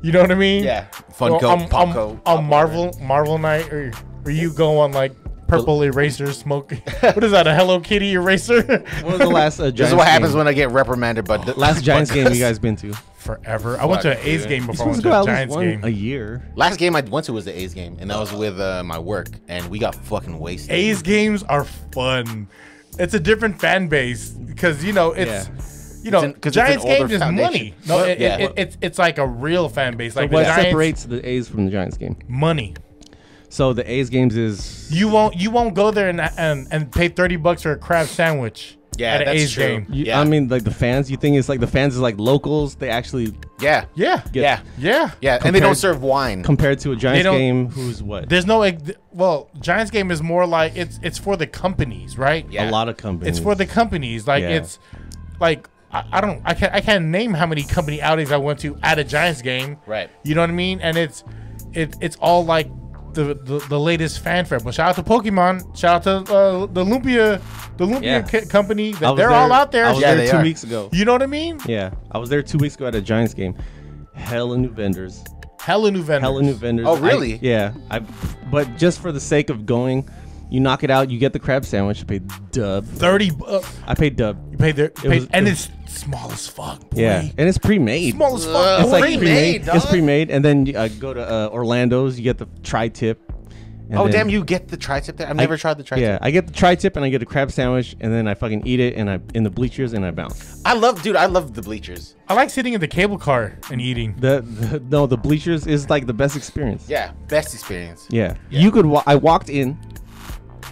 You know what I mean? Yeah. Funko, on Marvel night, or you go on like purple eraser smoke. What is that? A Hello Kitty eraser? When was the last Giants This is what happens game? when I get reprimanded. But Last Giants game you guys been to? Forever. I went to an A's game You're before I supposed went to to go a at least Giants one game. a year. last game I went to was the A's game, and that was with my work, and we got fucking wasted. A's games are fun. It's a different fan base because it's Giants games is money. No, it's like a real fan base. Like What the Giants, separates the A's from the Giants game? money. So the A's games is You won't go there and pay $30 for a crab sandwich. Yeah, at an that's A's true. game. Yeah. I mean, like the fans. You think it's like the fans is like locals? They actually Yeah. Yeah, get Yeah, and they Compared- don't serve wine. compared to a Giants don't- game. Who's what? there's no Giants game is more like it's for the companies, right? Yeah. A lot of companies. It's for the companies. Like Yeah. it's like I can't name how many company outings I went to at a Giants game. Right. You know what I mean? And it's all like the latest fanfare. But shout out to Pokemon. Shout out to the Lumpia Yeah. company. I was They're all out there. I was Yeah, there they 2 are. weeks ago. You know what I mean? Yeah, I was there 2 weeks ago at a Giants game. Hella new vendors. Hella new vendors. Hella new vendors. Oh, really? But just for the sake of going, you knock it out. You get the crab sandwich. I paid dub. $30. I paid dub. You paid there, was- and it it's small as fuck. Boy. Yeah, and it's pre-made. Small as fuck. It's like Pre-made, pre-made. dog. It's pre-made, and then you go to Orlando's. You get the tri-tip. and Oh then- damn! You get the tri-tip there? I've never tried the tri-tip. Yeah, I get the tri-tip and I get a crab sandwich, and then I fucking eat it, and I in the bleachers, and I bounce. I love the bleachers. I like sitting in the cable car and eating. The bleachers is like the best experience. Yeah, best experience. Yeah. You could. I walked in,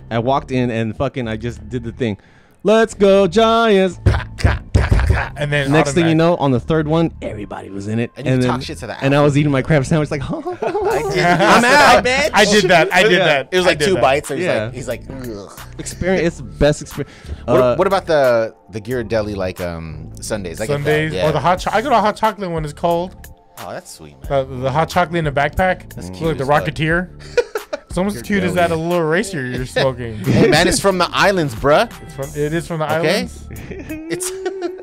and fucking I just did the thing. Let's go Giants. And then Next thing you automatic. know, on the third one, everybody was in it. And you then, talk shit to the And I was eating my crab sandwich like, I'm out, bitch. I did that. I did Yeah. that. It was I like did 2 that. bites. So Yeah. he's like, ugh. experience. It's the best experience. What about the Ghirardelli like Sundays? I get that, Sundays yeah. or the hot chocolate. I go to a hot chocolate when it's cold. Oh, that's sweet, man. The hot chocolate in the backpack. That's Look, cute the as fuck. Rocketeer. It's almost as cute as that a little eraser you're smoking. Hey man, it's from the islands, bruh. It is from the Okay. islands. It's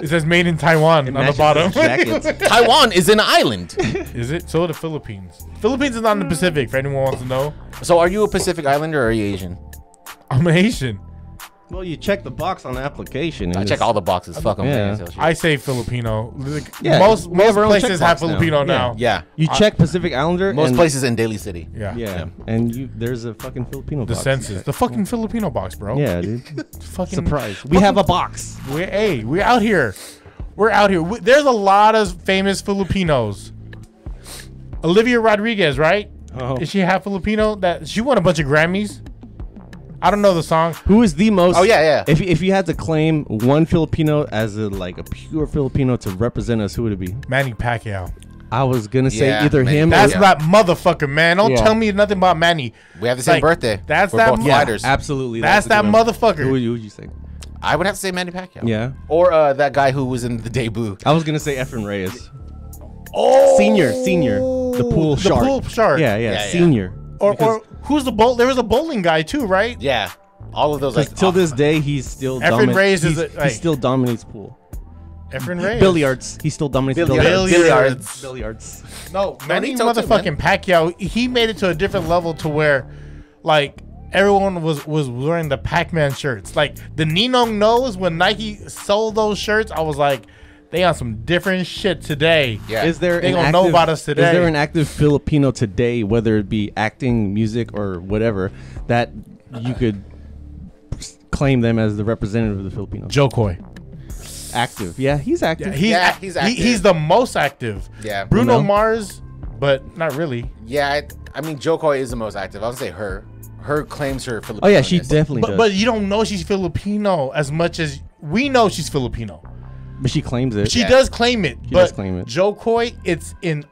It says made in Taiwan on the matches bottom. his jackets. Taiwan is an island. Is it? So are the Philippines. Philippines is not in the Pacific, if anyone wants to know. So are you a Pacific Islander or are you Asian? I'm Asian. Well, you check the box on the application. I check all the boxes. Fuck them. Yeah. I say Filipino. Yeah, Most we have our own places have checkbox now. Filipino now. Yeah. You check Pacific Islander. Most and, places in Daly City. Yeah. Yeah, and there's a fucking Filipino The box. census. The fucking Filipino box, bro. Yeah, dude. Fucking Surprise. We have a box. We're out here. We're out here. There's a lot of famous Filipinos. Olivia Rodriguez, right? Oh. Is she half Filipino? That she won a bunch of Grammys. I don't know the song. Who is the most? Oh, yeah. If you had to claim one Filipino as a pure Filipino to represent us, who would it be? Manny Pacquiao. I was gonna say Yeah, either Manny him. That's or, that motherfucker, man. Don't Yeah. tell me nothing about Manny. We have the same Like, birthday. that's We're that both yeah, fighters. absolutely. That's a that good one. motherfucker. Who would you say? I would have to say Manny Pacquiao. Yeah, Or that guy who was in the debut. I was gonna say Efren Reyes. Oh, Senior, the pool the shark. pool shark. Yeah, Yeah. senior. Or who's the bowl? There was a bowling guy too, right? Yeah. All of those like Till this day, he's still Efren dominant. Reyes is He like- still dominates pool. Efren Reyes. Billiards. He still dominates Billiards. Billiards. Billiards. No, Manny he told too, motherfucking Pacquiao. He made it to a different level to where, like, everyone was wearing the Pac-Man shirts. Like the Ninong knows when Nike sold those shirts, I was like, they on some different shit today. Yeah. Is there They an gonna active, know about us today. Is there an active Filipino today, whether it be acting, music, or whatever, that you could claim them as the representative of the Filipinos? Joe Coy. Active. Yeah, he's active. He's active. he's the most active. Yeah. Bruno You know? Mars, but not really. Yeah, I mean, Joe Coy is the most active. I would say her. Her claims her Filipino. Oh yeah, she definitely does. But you don't know she's Filipino as much as we know she's Filipino. But she claims it. She does claim it. She but does claim it. Joe Coy, it's in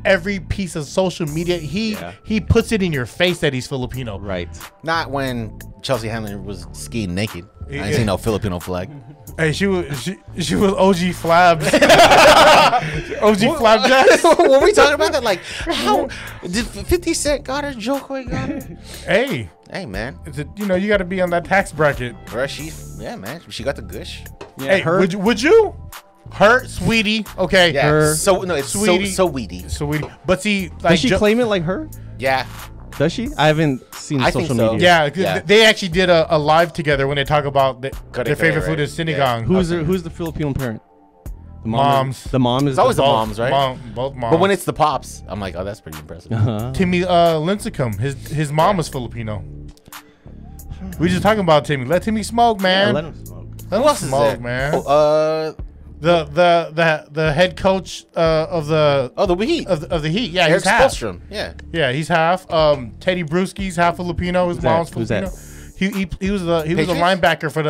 every piece of social media. He puts it in your face that he's Filipino. Right. Not when Chelsea Handler was skiing naked. I ain't seen no Filipino flag. Hey, she was OG Flabs. OG Flapjacks. What were we talking about? That like, how did 50 Cent got her? Joe Coy got her? Hey, man. you got to be on that tax bracket. Bruh, man. She got the gush. Yeah, hey, would you? Her, sweetie. Okay. Yeah. Her. So no, it's sweetie. so weedy. Sweetie. But see, like, does she claim it like her? Yeah. Does she? I haven't seen social so. media. Yeah, they actually did a live together when they talk about their favorite food is sinigang. Yeah. Who's the Filipino parent? The moms. The mom is. It's always the moms, right? Both moms. But when it's the pops, I'm like, oh, that's pretty impressive. Timmy Lincecum, his mom was Filipino. We just talking about Timmy. Let Timmy smoke, man. Yeah, let him smoke. Let him smoke, man. The head coach of the Heat of the Heat. Yeah, Eric he's half. Spoelstra. Yeah, he's half. Teddy Bruschi's half Filipino. His mom's Filipino. He was a linebacker for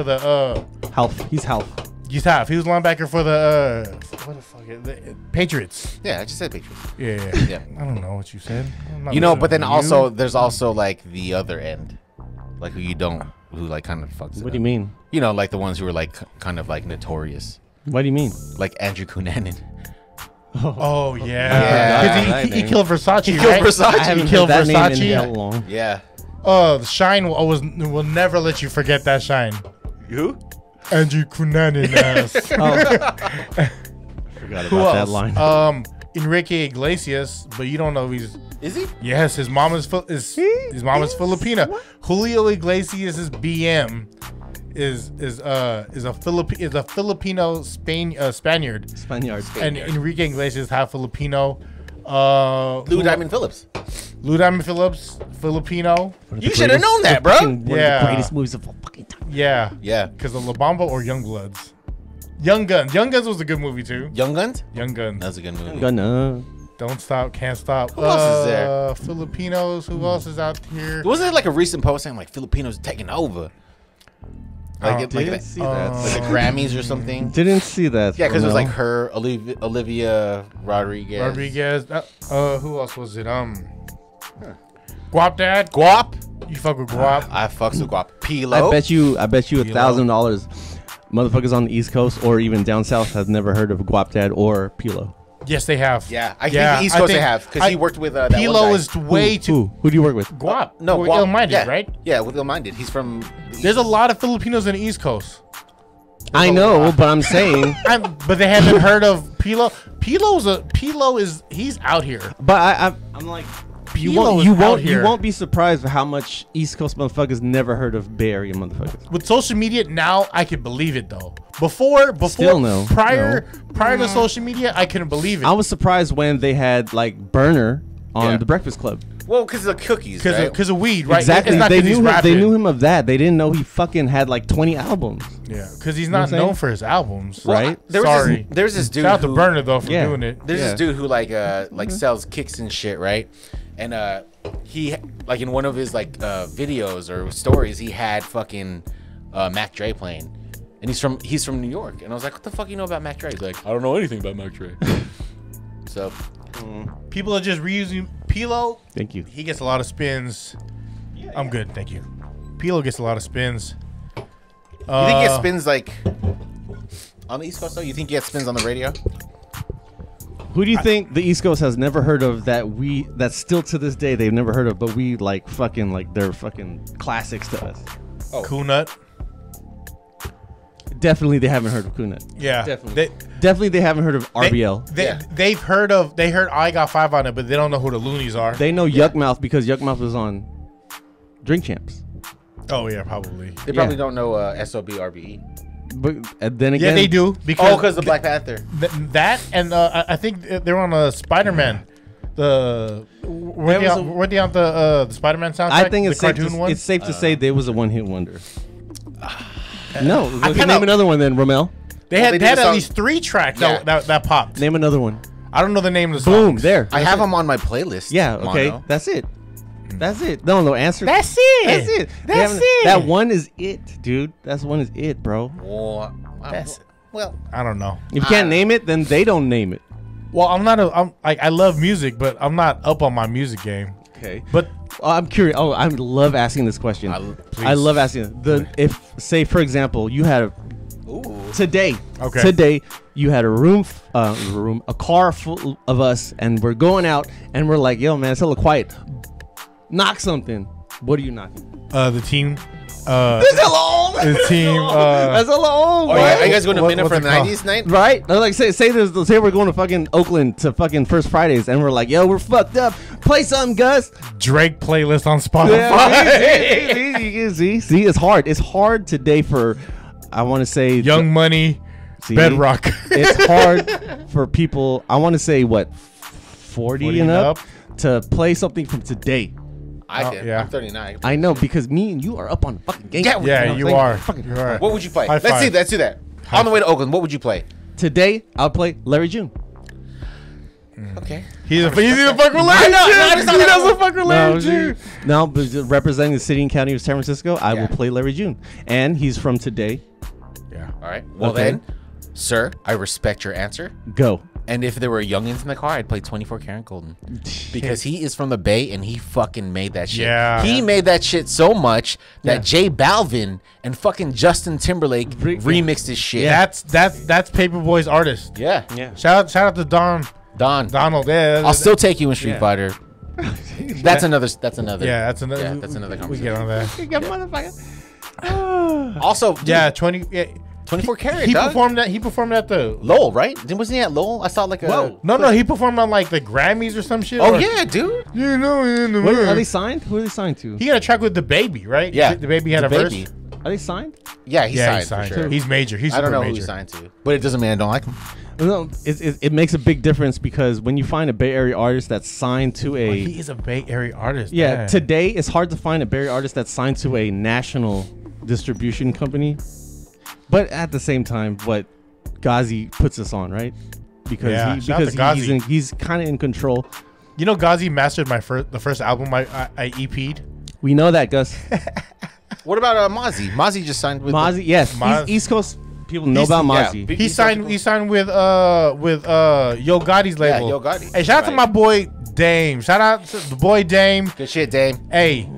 the half. He's half. He's half. He was linebacker for the what the fuck? The Patriots. Yeah, I just said Patriots. Yeah. I don't know what you said. But then also there's also like the other end, like who like kind of fucks. What do you mean? Like the ones who were like kind of like notorious. What do you mean? Like Andrew Cunanan. Oh yeah. He killed Versace. He killed Versace. I haven't He killed heard that Versace. name in hell long. Yeah. Oh, the Shine will never let you forget that Shine. Who? Andrew Cunanan ass. Forgot about that line. Enrique Iglesias, but you don't know if he's. Is he? Yes, his mom is Filipina. What? Julio Iglesias' BM is a Filipino Spaniard. And Enrique Iglesias half Filipino. Lou Diamond Phillips, Filipino. You should have known that, bro. One of the greatest movies of all fucking time. Yeah. Because of La Bamba or Youngbloods. Young Guns. Young Guns was a good movie too. Young Guns. That's a good movie. Don't Stop, Can't Stop. Who else is there? Filipinos. Who else is out here? Wasn't it like a recent post saying like Filipinos taking over? Didn't see that. Like the Grammys or something. Didn't see that. Yeah, because it was like her, Olivia Rodriguez. Who else was it? Guap Dad. Guap. You fuck with Guap? I fucks with Guap. Pilo. I bet you $1,000. Motherfuckers on the East Coast or even down south have never heard of Guap Dad or Pilo. Yes, they have. Yeah, I think the East Coast they have because he worked with that Pilo is way too. Who do you work with? Guap. No, Guap. Guap. Ill-Minded, right? Yeah, with Ill-Minded. He's from. There's a lot of Filipinos in the East Coast. I know, but I'm saying. But they haven't heard of Pilo. He's out here. But I'm like. You won't be surprised how much East Coast motherfuckers never heard of Bay Area motherfuckers. With social media now, I can believe it though. Before, Still no. prior to social media, I couldn't believe it. I was surprised when they had like Burner on The Breakfast Club. Well, because of the cookies, because of weed, right? Exactly. They knew him of that. They didn't know he fucking had like 20 albums. Yeah, because he's not known for his albums, right? There's this dude. Shout out to Burner though for doing it. There's this dude who like sells kicks and shit, right? And he like in one of his like videos or stories, he had fucking Mac Dre playing, and he's from New York. And I was like, what the fuck you know about Mac Dre? He's like, I don't know anything about Mac Dre. So people are just reusing Pilo. Thank you. He gets a lot of spins. I'm good, thank you. Pilo gets a lot of spins. You think he gets spins like on the East Coast though? You think he gets spins on the radio? Who do you think the East Coast has never heard of that still to this day they've never heard of, but we like fucking like they're fucking classics to us? Oh. Cool Nut. Definitely they haven't heard of Cool Nut. Yeah. Definitely they haven't heard of RBL. They heard I Got Five on it, but they don't know who the Loonies are. They know Yuck Mouth because Yuck Mouth was on Drink Champs. Oh yeah, probably. They probably don't know SOB RBE. But then again, they do because of Black Panther. That and I think they're on a Spider-Man. Were they on the Spider-Man soundtrack? I think it's the safe to say they was a one-hit wonder. No, name another one then, Rommel. They had at least 3 tracks that popped. Name another one. I don't know the name of the Boom, songs. there. I have them on my playlist. Yeah, okay, Mono. that's it. That's it. No answer. That's it. That's it. That's it. That one is it, dude. That's one is it, bro. Well, Well, I don't know. If you can't name it, then they don't name it. Well, I love music, but I'm not up on my music game. Okay. But I'm curious. Oh, I love asking this question. I love asking it. If, say, for example, you had today you had a car full of us, and we're going out, and we're like, yo, man, it's hella quiet. Knock something. What are you knocking? The team. That's hella old. The team. That's hella old. Oh, yeah. Are you guys going to Minna for what's the it called? 90s night? Right? Like say we're going to fucking Oakland to fucking First Fridays, and we're like, yo, we're fucked up. Play something, Gus. Drake playlist on Spotify. Yeah, see, it's hard. It's hard today for, I want to say, Young Money, Bedrock. It's hard for people, I want to say, what, 40 and up to play something from today. I did. Yeah. I'm 39. I know, because me and you are up on the fucking game. Yeah, you are. You are. What would you play? High Let's five. do that. On the way to Oakland, what would you play? Today, I'll play Larry June. Okay. He's a fuck with Larry June. He doesn't fuck with Larry June. No, but representing the city and county of San Francisco, I will play Larry June. And he's from today. Yeah. All right. Well Okay. then, sir, I respect your answer. Go. And if there were youngins in the car, I'd play 24 Karat Golden. Because he is from the Bay and he fucking made that shit. Yeah. He made that shit so much that J Balvin and fucking Justin Timberlake remixed his shit. That's Paperboy's artist. Yeah. Yeah. Shout out to Donald. Yeah. I'll still take you in Street Fighter. That's another. Yeah, that's another. Yeah, that's another We get conversation. on that. Also, dude, Yeah, 24 Karat. He dog. performed that. He performed at the. Lowell, right? Wasn't he at Lowell? I saw like a. Whoa. No, he performed on like the Grammys or some shit. Oh or- yeah, dude. You know, in the Wait, are world. they signed? Who are they signed to? He had a track with the baby, right? Yeah, the baby had The a verse. Baby. Are they signed? Yeah, he Yeah, signed, he's signed. for sure. He's major. He's I don't super know who major. he's signed to, but it doesn't mean I don't like him. No, it makes a big difference because when you find a Bay Area artist that's signed to a He is a Bay Area artist. yeah, today it's hard to find a Bay Area artist that's signed to a national distribution company. But at the same time, what Ghazi puts us on, right? Because Yeah, shout out to Ghazi. he's kind of in control. You know, Ghazi mastered the first album I EP'd. We know that, Gus. What about Mozzie? Mozzie just signed with Mozzie, yes, Mozzie. East Coast people know about Mozzie. Yeah, He signed with Yo Gotti's label. Yo Gotti. Hey, shout out to my boy Dame. Shout out to the boy Dame. Good shit, Dame. Hey,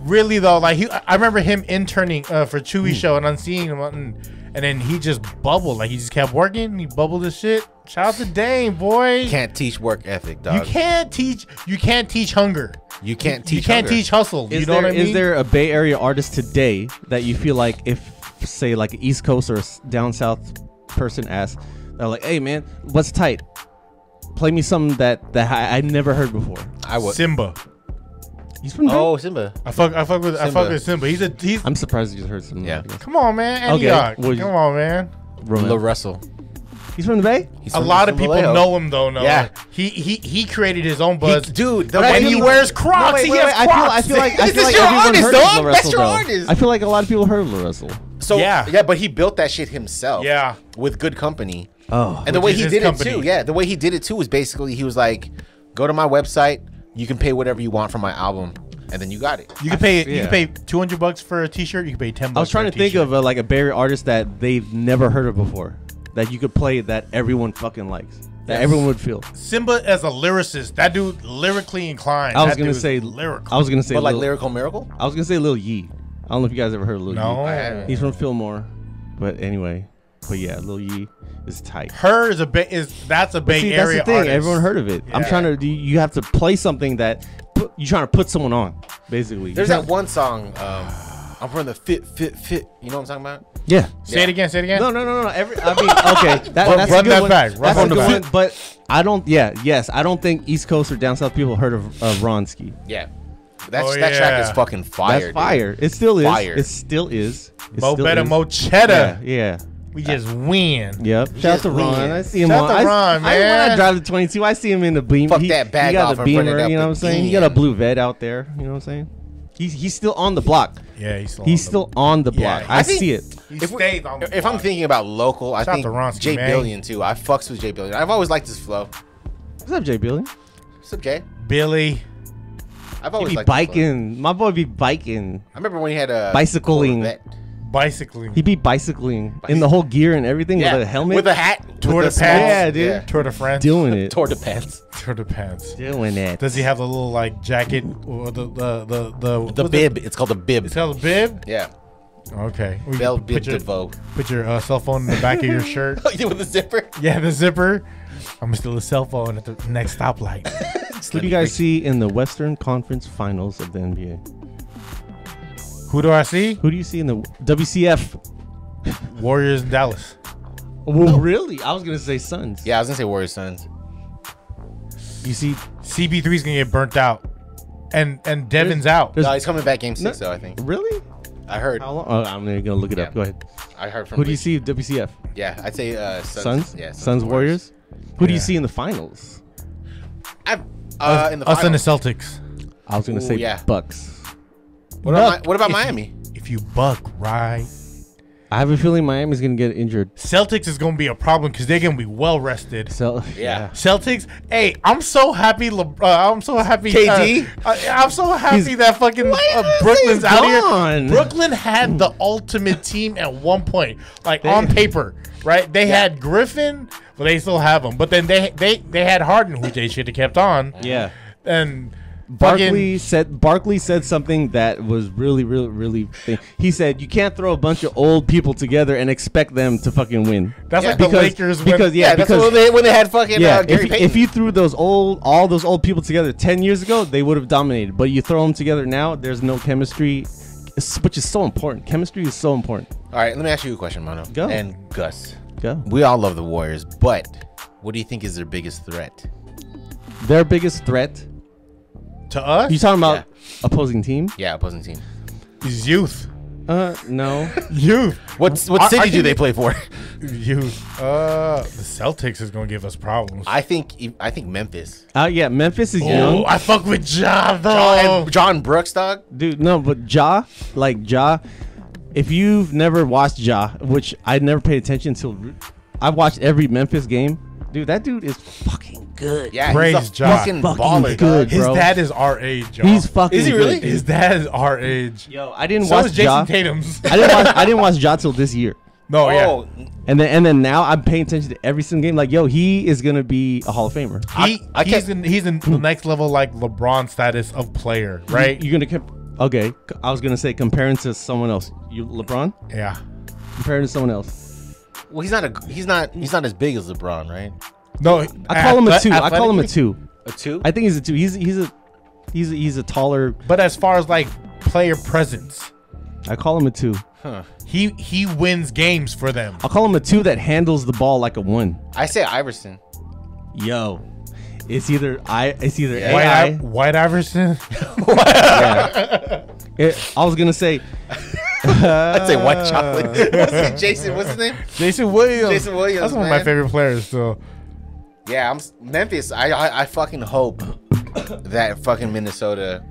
really though, like I remember him interning for Chewy's show, and I'm seeing him, and then he just bubbled. Like he just kept working. He bubbled his shit. Shout out to Dame, boy. Can't teach work ethic, dog. You can't teach hunger. You can't teach. You can't hunger. teach hustle. You know what I mean? Is there a Bay Area artist today that you feel like if, say, like an East Coast or a down South person asks, they're like, hey, man, what's tight? Play me something that I never heard before. I would. Simba? He's from Oh, Simba. I fuck with Simba. He's I'm surprised you just heard something. Yeah. like that. come on, man. Okay, Antioch. well, you- Come on, man. Lil Russell. He's from the Bay? He's A from- lot he's of from people Vallejo. know him though. No, Yeah. he created his own buzz. Dude, But I And feel he like- wears Crocs. No, wait, He wait, has wait, I Crocs. feel like This is your everyone artist, heard dog. Lil That's Russell, your though. artist. I feel like a lot of people heard Lil Russell. So Yeah. but he built that shit himself. Yeah. With good company. Oh. And the Which way is he his did company. it too. Yeah, the way he did it too was basically he was like, go to my website, you can pay whatever you want for my album, and then you got it. You can pay. You yeah. can pay $200 for a T-shirt. You can pay $10. I was trying to think of like a Bay Area artist that they've never heard of before, that you could play that everyone fucking likes, that everyone would feel. Simba as a lyricist. That dude lyrically inclined. I was That gonna dude say is lyrical. I was gonna say But like Lil, Lyrical Miracle? I was gonna say Lil Yee. I don't know if you guys ever heard of Lil No. Yee. He's from Fillmore, but anyway. But yeah, Lil Yee is tight. Her is that's a Bay See, Area that's the thing. artist. Everyone heard of it. I'm Yeah. trying to. You have to play something that you're trying to put someone on, basically. There's You that one song, I'm from the fit. You know what I'm talking about? Yeah. Say it again. Say it again. No. I mean, okay. That's Run a good that one. back. Run That's a that good back. one. But I don't. Yeah. Yes. I don't think East Coast or down South people heard of Ronski. Yeah. Oh, That track yeah. is fucking fire. That's fire. It still is. Fire. It still is. It Mo still better, is. Mo cheddar. Yeah. We just win. Yep. Shout out just to Ron. win. I see him Shout on. out to Ron, when man. I drive the 22, I see him in the beam. Fuck that bag he got off a and run it beamer. up You know what I'm saying? He got a again. blue vet out there. You know what I'm saying? He's still on the block. Yeah, he's Still on the block. Yeah, I think- see it. He If, stayed on the if I'm block. thinking about local, I Shout out think to Ronsky, Jay man. Billion too. I fucks with Jay Billion. I've always liked his flow. What's up, Jay Billy? What's up, Jay? Billy. I've He always be liked his flow. biking. My boy be biking. I remember when he had a Bicycling. Corvette. bicycling. He be bicycling in the whole gear and everything with a helmet. With a hat. Tour de with the pants. Yeah, dude. Yeah. Tour de France. doing it. Tour de pants. Tour de pants. Doing it. Does he have the little like jacket or the The bib. It's called a bib. It's called a bib. Yeah. Okay. Bell bib de veau. Put your cell phone in the back of your shirt. Yeah, with the zipper. Yeah, the zipper. I'm gonna steal a cell phone at the next stoplight. Who do you guys see in the Western Conference Finals of the NBA? Who do I see? Who do you see in the WCF? Warriors in Dallas. Well, really? I was gonna say Suns. Yeah, I was gonna say Warriors Suns. You see, CP3's gonna get burnt out, and Devin's out. there's- No, he's coming back game 6 though, I think. really? I heard. How long? Oh, I'm gonna look it up. Yeah. Go ahead. I heard from Who do you see WCF? Yeah, I'd say Suns. Yeah, Suns Warriors. Who do you Yeah. see in the finals? in the Us and the finals. Celtics. I was gonna Ooh, say yeah. Bucks. What about If Miami? If you buck right, I have a feeling Miami's gonna get injured. Celtics is gonna be a problem because they're gonna be well rested. So Yeah. Celtics, hey, I'm so happy. I'm so happy. KD? I'm so happy He's- that fucking Brooklyn's he's out here. gone. Brooklyn had the ultimate team at one point, like on paper, right? They had Griffin, but they still have him. But then they had Harden, who they should have kept on. yeah. And Barkley said something that was really he said you can't throw a bunch of old people together and expect them to fucking win. that's Yeah, like the Lakers. because That's when they had fucking yeah, Gary Payton. if you threw all those old people together 10 years ago, they would have dominated. But you throw them together now, there's no chemistry, which is so important. Chemistry is so important. All right, let me ask you a question, Mono. Go. And Gus. Go. We all love the Warriors, but what do you think is their biggest threat? Their biggest threat. to us, You talking about opposing team? Yeah, opposing team. is youth. No. Youth. What city do they play for? Youth. The Celtics is gonna give us problems. I think Memphis. Yeah, Memphis is Oh, young. I fuck with Ja though. John Brooks, dog. Dude, no, but Ja, if you've never watched Ja, which I never paid attention until I've watched every Memphis game, dude, that dude is fucking good. Yeah, Praise he's a Ja. fucking Fucking baller, good. dog. His bro. dad is our age, y'all. He's fucking Is he really? good, dude. His dad is our age. Yo, I didn't So watch is Jason Ja. Tatum's. I didn't watch Ja till this year. No, Oh, And then now I'm paying attention to every single game. Like, yo, he is gonna be a Hall of Famer. He's in the next level, like LeBron status of player, right? You're gonna okay. I was gonna say comparing to someone else. You LeBron Yeah. comparing to someone else. well, he's not as big as LeBron, right? No, I call him a two. I call him a two. A 2? I think he's a two. He's a taller. But as far as like player presence, I call him a two. Huh. he wins games for them. I'll call him a two that handles the ball like a one. I say Iverson. Yo, it's either Yeah. AI. White Iverson. Yeah. I was gonna say. I'd say white chocolate. What's it, Jason? What's his name? Jason Williams. Jason Williams, That's one of my man. favorite players. So Yeah, Memphis. I fucking hope that fucking Minnesota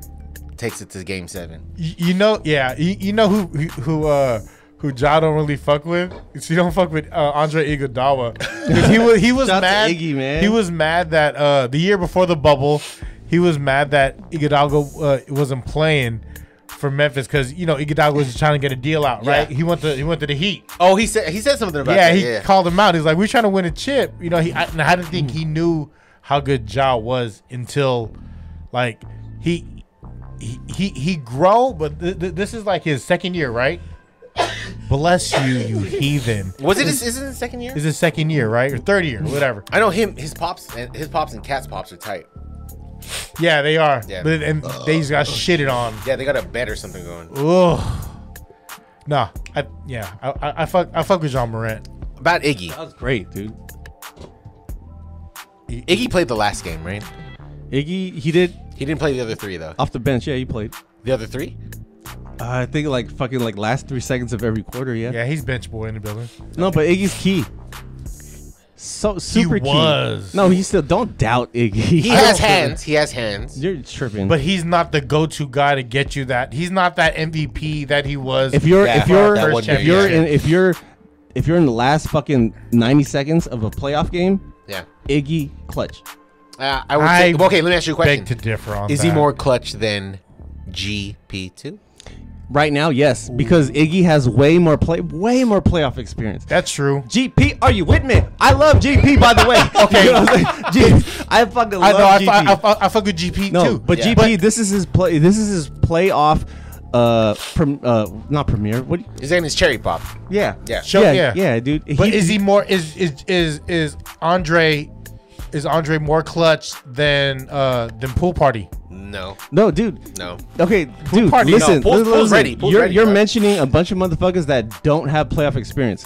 takes it to Game 7. you know, yeah, you know who Ja don't really fuck with. You don't fuck with Andre Iguodala because he was Shout out to mad. Iggy, man. He was mad that the year before the bubble, he was mad that Iguodala wasn't playing for Memphis because Iguodala was trying to get a deal out, right? Yeah. He went to the Heat. Oh, he said something about Yeah, that. he called him out. He's like, "We're trying to win a chip." And I didn't think he knew how good Ja was until, like, he grow. But this is like his second year, right? Bless you, you heathen. Was it? Is it his second year? This is his second year, right, or third year, whatever. I know him. His pops and Cat's pops are tight. Yeah, they are. Yeah. But and they just got shitted on. Yeah, they got a bet or something going. Ugh. Nah, I fuck with John Morant. About Iggy. That was great, dude. Iggy played the last game, right? Iggy, he did He didn't play the other 3 though. off the bench. Yeah, he played. The other 3? I think like last 3 seconds of every quarter. Yeah. Yeah, he's bench boy in the building. No, but Iggy's key. So super key. was. No, he still don't doubt Iggy. He has hands. He has hands. You're tripping. But he's not the go-to guy to get you that. He's not that MVP that he was. if you're Yeah, if you're that one if year, you're yeah. in if you're in the last fucking 90 seconds of a playoff game, Yeah. Iggy clutch. I would say. Okay, let me ask you a question. beg to differ on Is that. he more clutch than GP2? Right now, yes, because Iggy has way more playoff experience. That's true. GP, are you with me? I love GP, by the way. Okay, you know what I'm saying? I fucking love GP. I fuck with GP No, too. but GP, this is his play. This is his playoff. Not premiere. What? His name is Cherry Pop. Yeah. Yeah. Yeah, dude. But is he more? Is Andre? Is Andre more clutch than Pool Party? No, dude. No. Okay, dude. Party. Listen, No, Pool's ready. Pool's ready, you're bro. mentioning a bunch of motherfuckers that don't have playoff experience,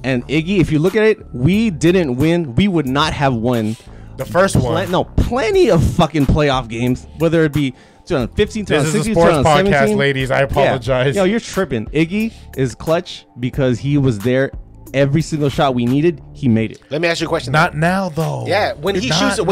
and Iggy. If you look at it, we didn't win. We would not have won The first one. plenty of fucking playoff games, whether it be 2015, This is a 2016, sports podcast, 2017. ladies. I apologize. Yeah. Yo, you're tripping. Iggy is clutch because he was there. Every single shot we needed, he made it. Let me ask you a question. Not now, though. Yeah, when he Not shoots, now.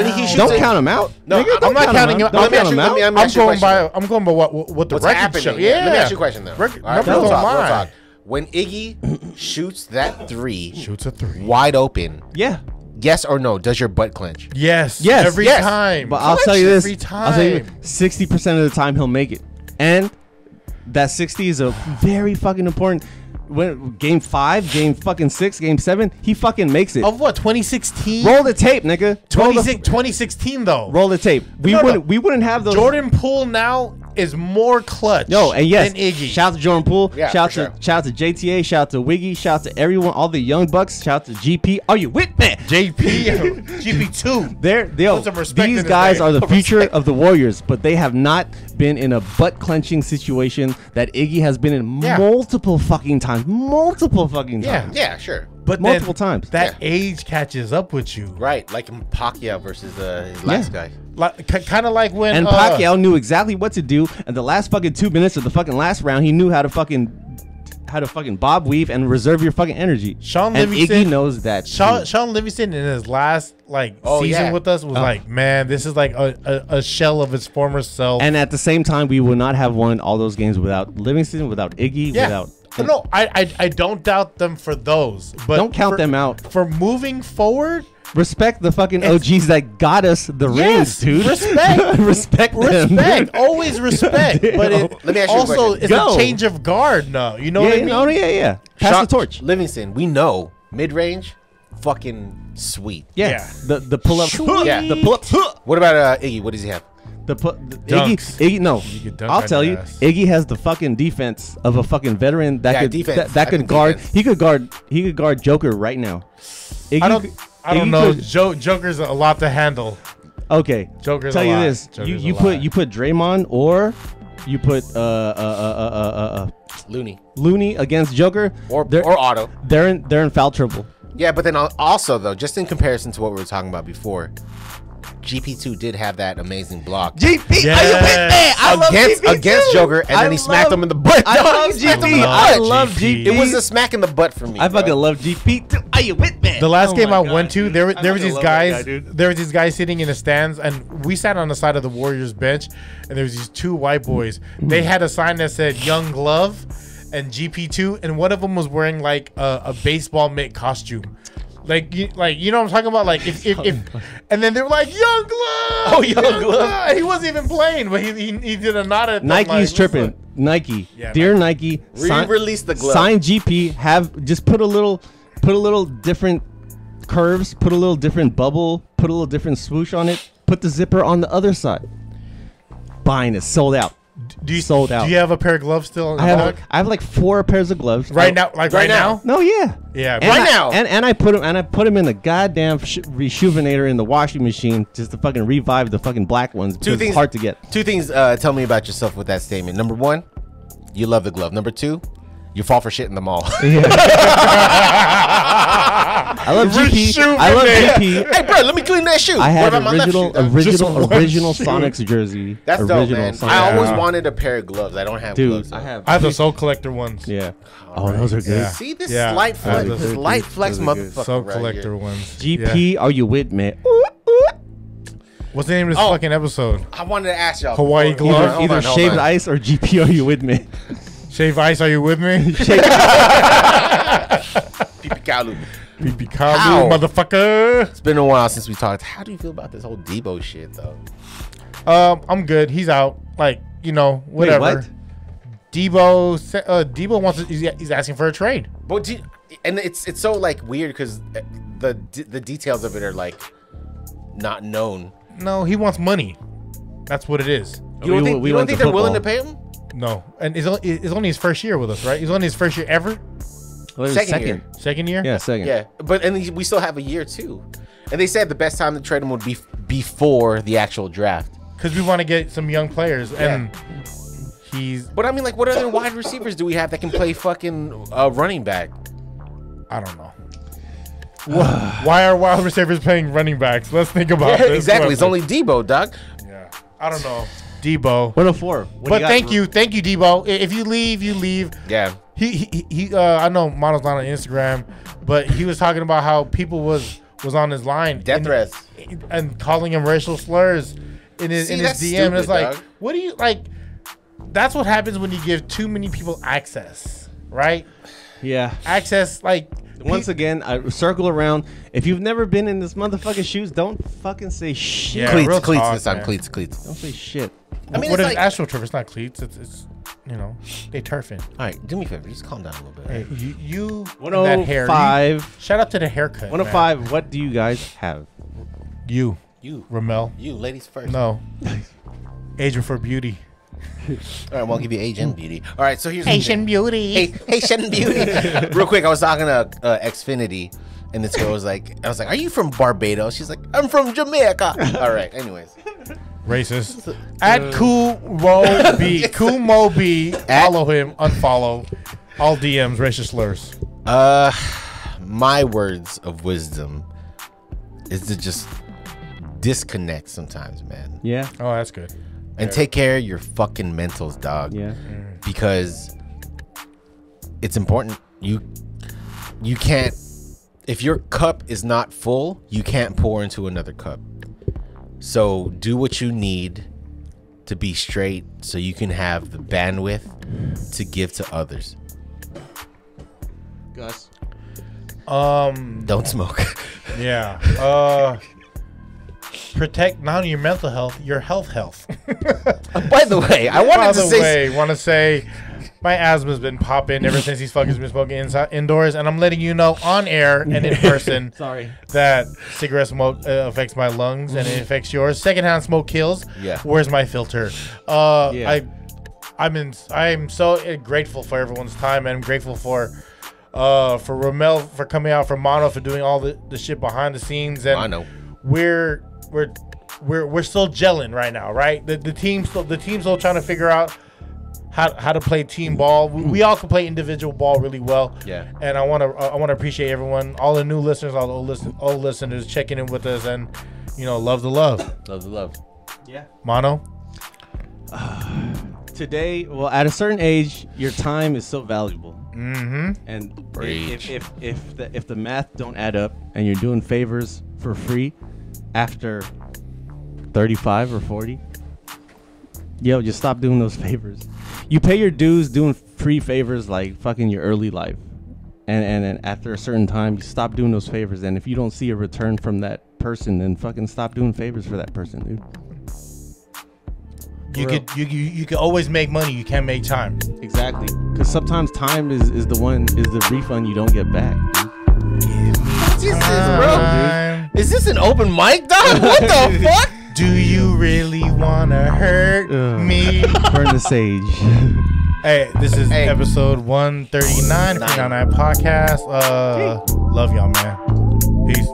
Don't count him out. No, Nigga, I'm don't not count counting him out. out. Don't Let me count him ask you- out. let me I'm going by what the What's record happening? show. Yeah. Yeah. Let me ask you a question though. All right, Numbers real don't talk, real lie. talk. When Iggy shoots that three, Shoots a three. wide open, Yeah. yes or no? Does your butt clench? Yes. Yes. Every Yes. time. But I'll tell you this. Every I'll tell you, time. 60% of the time he'll make it, and that 60 is a very fucking important. When game 5, game fucking 6, game 7, he fucking makes it. Of what? 2016. Roll the tape, nigga. Roll the, 2016 though. roll the tape. We No, no. wouldn't have those. Jordan Poole now is more clutch. No, and yes, than Iggy. shout out to Jordan Poole. Yeah, shout for out to JTA. Shout out to Wiggy. Shout out to everyone, all the young bucks. Shout out to GP. Are you with me? JP, GP2. Put some respect in these his guys name. are the Put future respect. of the Warriors, but they have not been in a butt clenching situation that Iggy has been in Yeah. multiple fucking times. Multiple fucking Yeah. times. Yeah, sure. But Multiple then times. That age catches up with you. Right, like in Pacquiao versus his last guy. Like, kind of like when And Pacquiao knew exactly what to do. And the last fucking 2 minutes of the fucking last round, he knew how to fucking bob weave and reserve your fucking energy. Sean and Livingston- Iggy knows that. Sean too. Livingston in his last Oh, season yeah. with us was like, man, this is like a shell of his former self. And at the same time, we would not have won all those games without Livingston, without Iggy, without. No, I don't doubt them for those, but Don't count them out. for moving forward. Respect the fucking OGs that got us the rings, dude. Respect. Respect them. Respect, always respect. But it Let me ask you a also question. it's Go. a change of guard now. You know Yeah, what I mean? no, yeah. Pass Sean the torch. Livingston, we know mid range, fucking sweet. Yeah. Yeah. The pull up. Yeah. The pull up. What about Iggy? What does he have? Dunks. Iggy, no. You could dunk I'll on tell your you, ass. Iggy has the fucking defense of a fucking veteran that Yeah, could defense. that I could think guard. defense. He could guard Joker right now. Iggy, I don't Iggy know. could- Joker's a lot to handle. Okay. Joker's tell a you lot. this. Joker's You a put lot. Draymond or you put Looney Looney against Joker or Otto. they're in foul trouble. Yeah, but then also though, just in comparison to what we were talking about before, GP2 did have that amazing block GP, Yes. are you with me? I love GP against too. Joker, and then he smacked him in the butt. I dog. love He smacked him in GP. the I butt. love GP. GP. It was a smack in the butt for me. I fucking bro. love GP too. Are you with me? The last Oh game my I God, went to, dude. there I was fucking these love that guys. guy, dude. There was these guys sitting in the stands, and we sat on the side of the Warriors bench, and there was these two white boys. They had a sign that said "Young Glove" and GP2, and one of them was wearing like a baseball mitt costume. Like you know what I'm talking about? Like if and then they were like Young Glove. Oh, Young Glove. He wasn't even playing, but he did a nod at them, Nike's like, tripping. listen. Nike, Yeah, dear Nike, Re-release the glove. Sign GP. Have just put a little different curves. Put a little different bubble. Put a little different swoosh on it. Put the zipper on the other side. Buying it, sold out. Sold out. Do you have a pair of gloves still? In the I back? have like 4 pairs of gloves right now. Like right now. No, yeah. Yeah, And Right I- now. and I put them in the goddamn rejuvenator in the washing machine just to fucking revive the fucking black ones because it's hard to get. Two things tell me about yourself with that statement. Number one, you love the glove. Number two, you fall for shit in the mall. I love GP. I love GP. Hey, bro, let me clean that shoe. I had what about my left shoe, dog? original Sonics jersey. That's dope, original man. Sonics. I always wanted a pair of gloves. I don't have Dude, gloves. I have. I have the Soul Collector ones. Yeah. Oh, those are good. Yeah. See this Yeah. light flex, Those this are light good. flex Those are good. motherfucker. Soul right Collector here. ones. GP, Yeah. are you with me? What's the name of this fucking episode? I wanted to ask y'all. Hawaii before- glove? Hold on, Either hold shaved on. ice or GP, are you with me? Shave Ice, are you with me? Pipikalu. BB How? Kalu, motherfucker. It's been a while since we talked. How do you feel about this whole Debo shit, though? I'm good. He's out. Like, you know, whatever. Wait, what? Debo wants. He's asking for a trade. But and it's so like weird because the details of it are like not known. No, he wants money. That's what it is. You don't think they're willing to pay him? No, and it's only his first year with us, right? He's only his first year ever. Well, Second year. Second year? Yeah, second. Yeah, but we still have a year too. And they said the best time to trade him would be before the actual draft. Because we want to get some young players, and he's. But I mean, like, what other wide receivers do we have that can play fucking running back? I don't know. Why are wide receivers playing running backs? Let's think about this. Exactly. It's only Debo, Doc. Yeah. I don't know. Debo. 104. But thank you, Debo. If you leave, you leave. Yeah. He I know Mono's not on Instagram, but he was talking about how people was on his line, death threats, and calling him racial slurs in his DM. Stupid, and it's like, dog. what do you like? That's what happens when you give too many people access, right? Yeah. Access, like. Once again, I circle around. If you've never been in this motherfucking shoes, don't fucking say shit. Yeah, cleats, real cleats talk, this time. man. Cleats. Don't say shit. I mean, What it's is like, AstroTurf? It's not cleats. It's they turfing. all right, do me a favor. Just calm down a little bit. Hey, you that hair. 105. Shout out to the haircut. 105. What do you guys have? You, Ramel. You, Ladies first. no. Agent for beauty. All right, well, I'll give you Asian beauty. All right, so here's Asian beauty. Hey, Asian beauty. Real quick, I was talking to Xfinity, and this girl was like, I was like, "Are you from Barbados?" She's like, "I'm from Jamaica." All right, anyways. Racist. At Cool Mo B. Follow him. Unfollow. All DMs. Racist slurs. My words of wisdom is to just disconnect sometimes, man. Yeah. Oh, that's good. And take care of your fucking mentals, dog. Yeah. Because it's important. You can't, if your cup is not full, you can't pour into another cup. So do what you need to be straight so you can have the bandwidth to give to others. Gus. Don't smoke. Yeah. Protect not only your mental health, your health. By the way, I wanted to say my asthma's been popping ever since these fuckers been smoking indoors, and I'm letting you know on air and in person Sorry. that cigarette smoke affects my lungs and it affects yours. Secondhand smoke kills. Yeah. Where's my filter? Yeah. I'm so grateful for everyone's time, and I'm grateful for Rommel for coming out, for Mono for doing all the shit behind the scenes, and Mono. we're still gelling right now, right? The team's still trying to figure out how to play team ball. We all can play individual ball really well. Yeah. And I want to appreciate everyone, all the new listeners, all the old listeners checking in with us, and love the love. Love the love. Yeah. Mono. Today, well, at a certain age, your time is so valuable. Mm-hmm. And Preach. if the math don't add up and you're doing favors for free after 35 or 40, just stop doing those favors. You pay your dues doing free favors like fucking your early life, and then after a certain time you stop doing those favors, and if you don't see a return from that person, then fucking stop doing favors for that person, dude. You could always make money. You can't make time. Exactly, because sometimes time is the refund you don't get back, dude. What's this, bro? Is this an open mic, dog? What the fuck? Do you really wanna hurt me? Burn the sage. Hey, this is episode 139 Free99 podcast. Love y'all, man. Peace.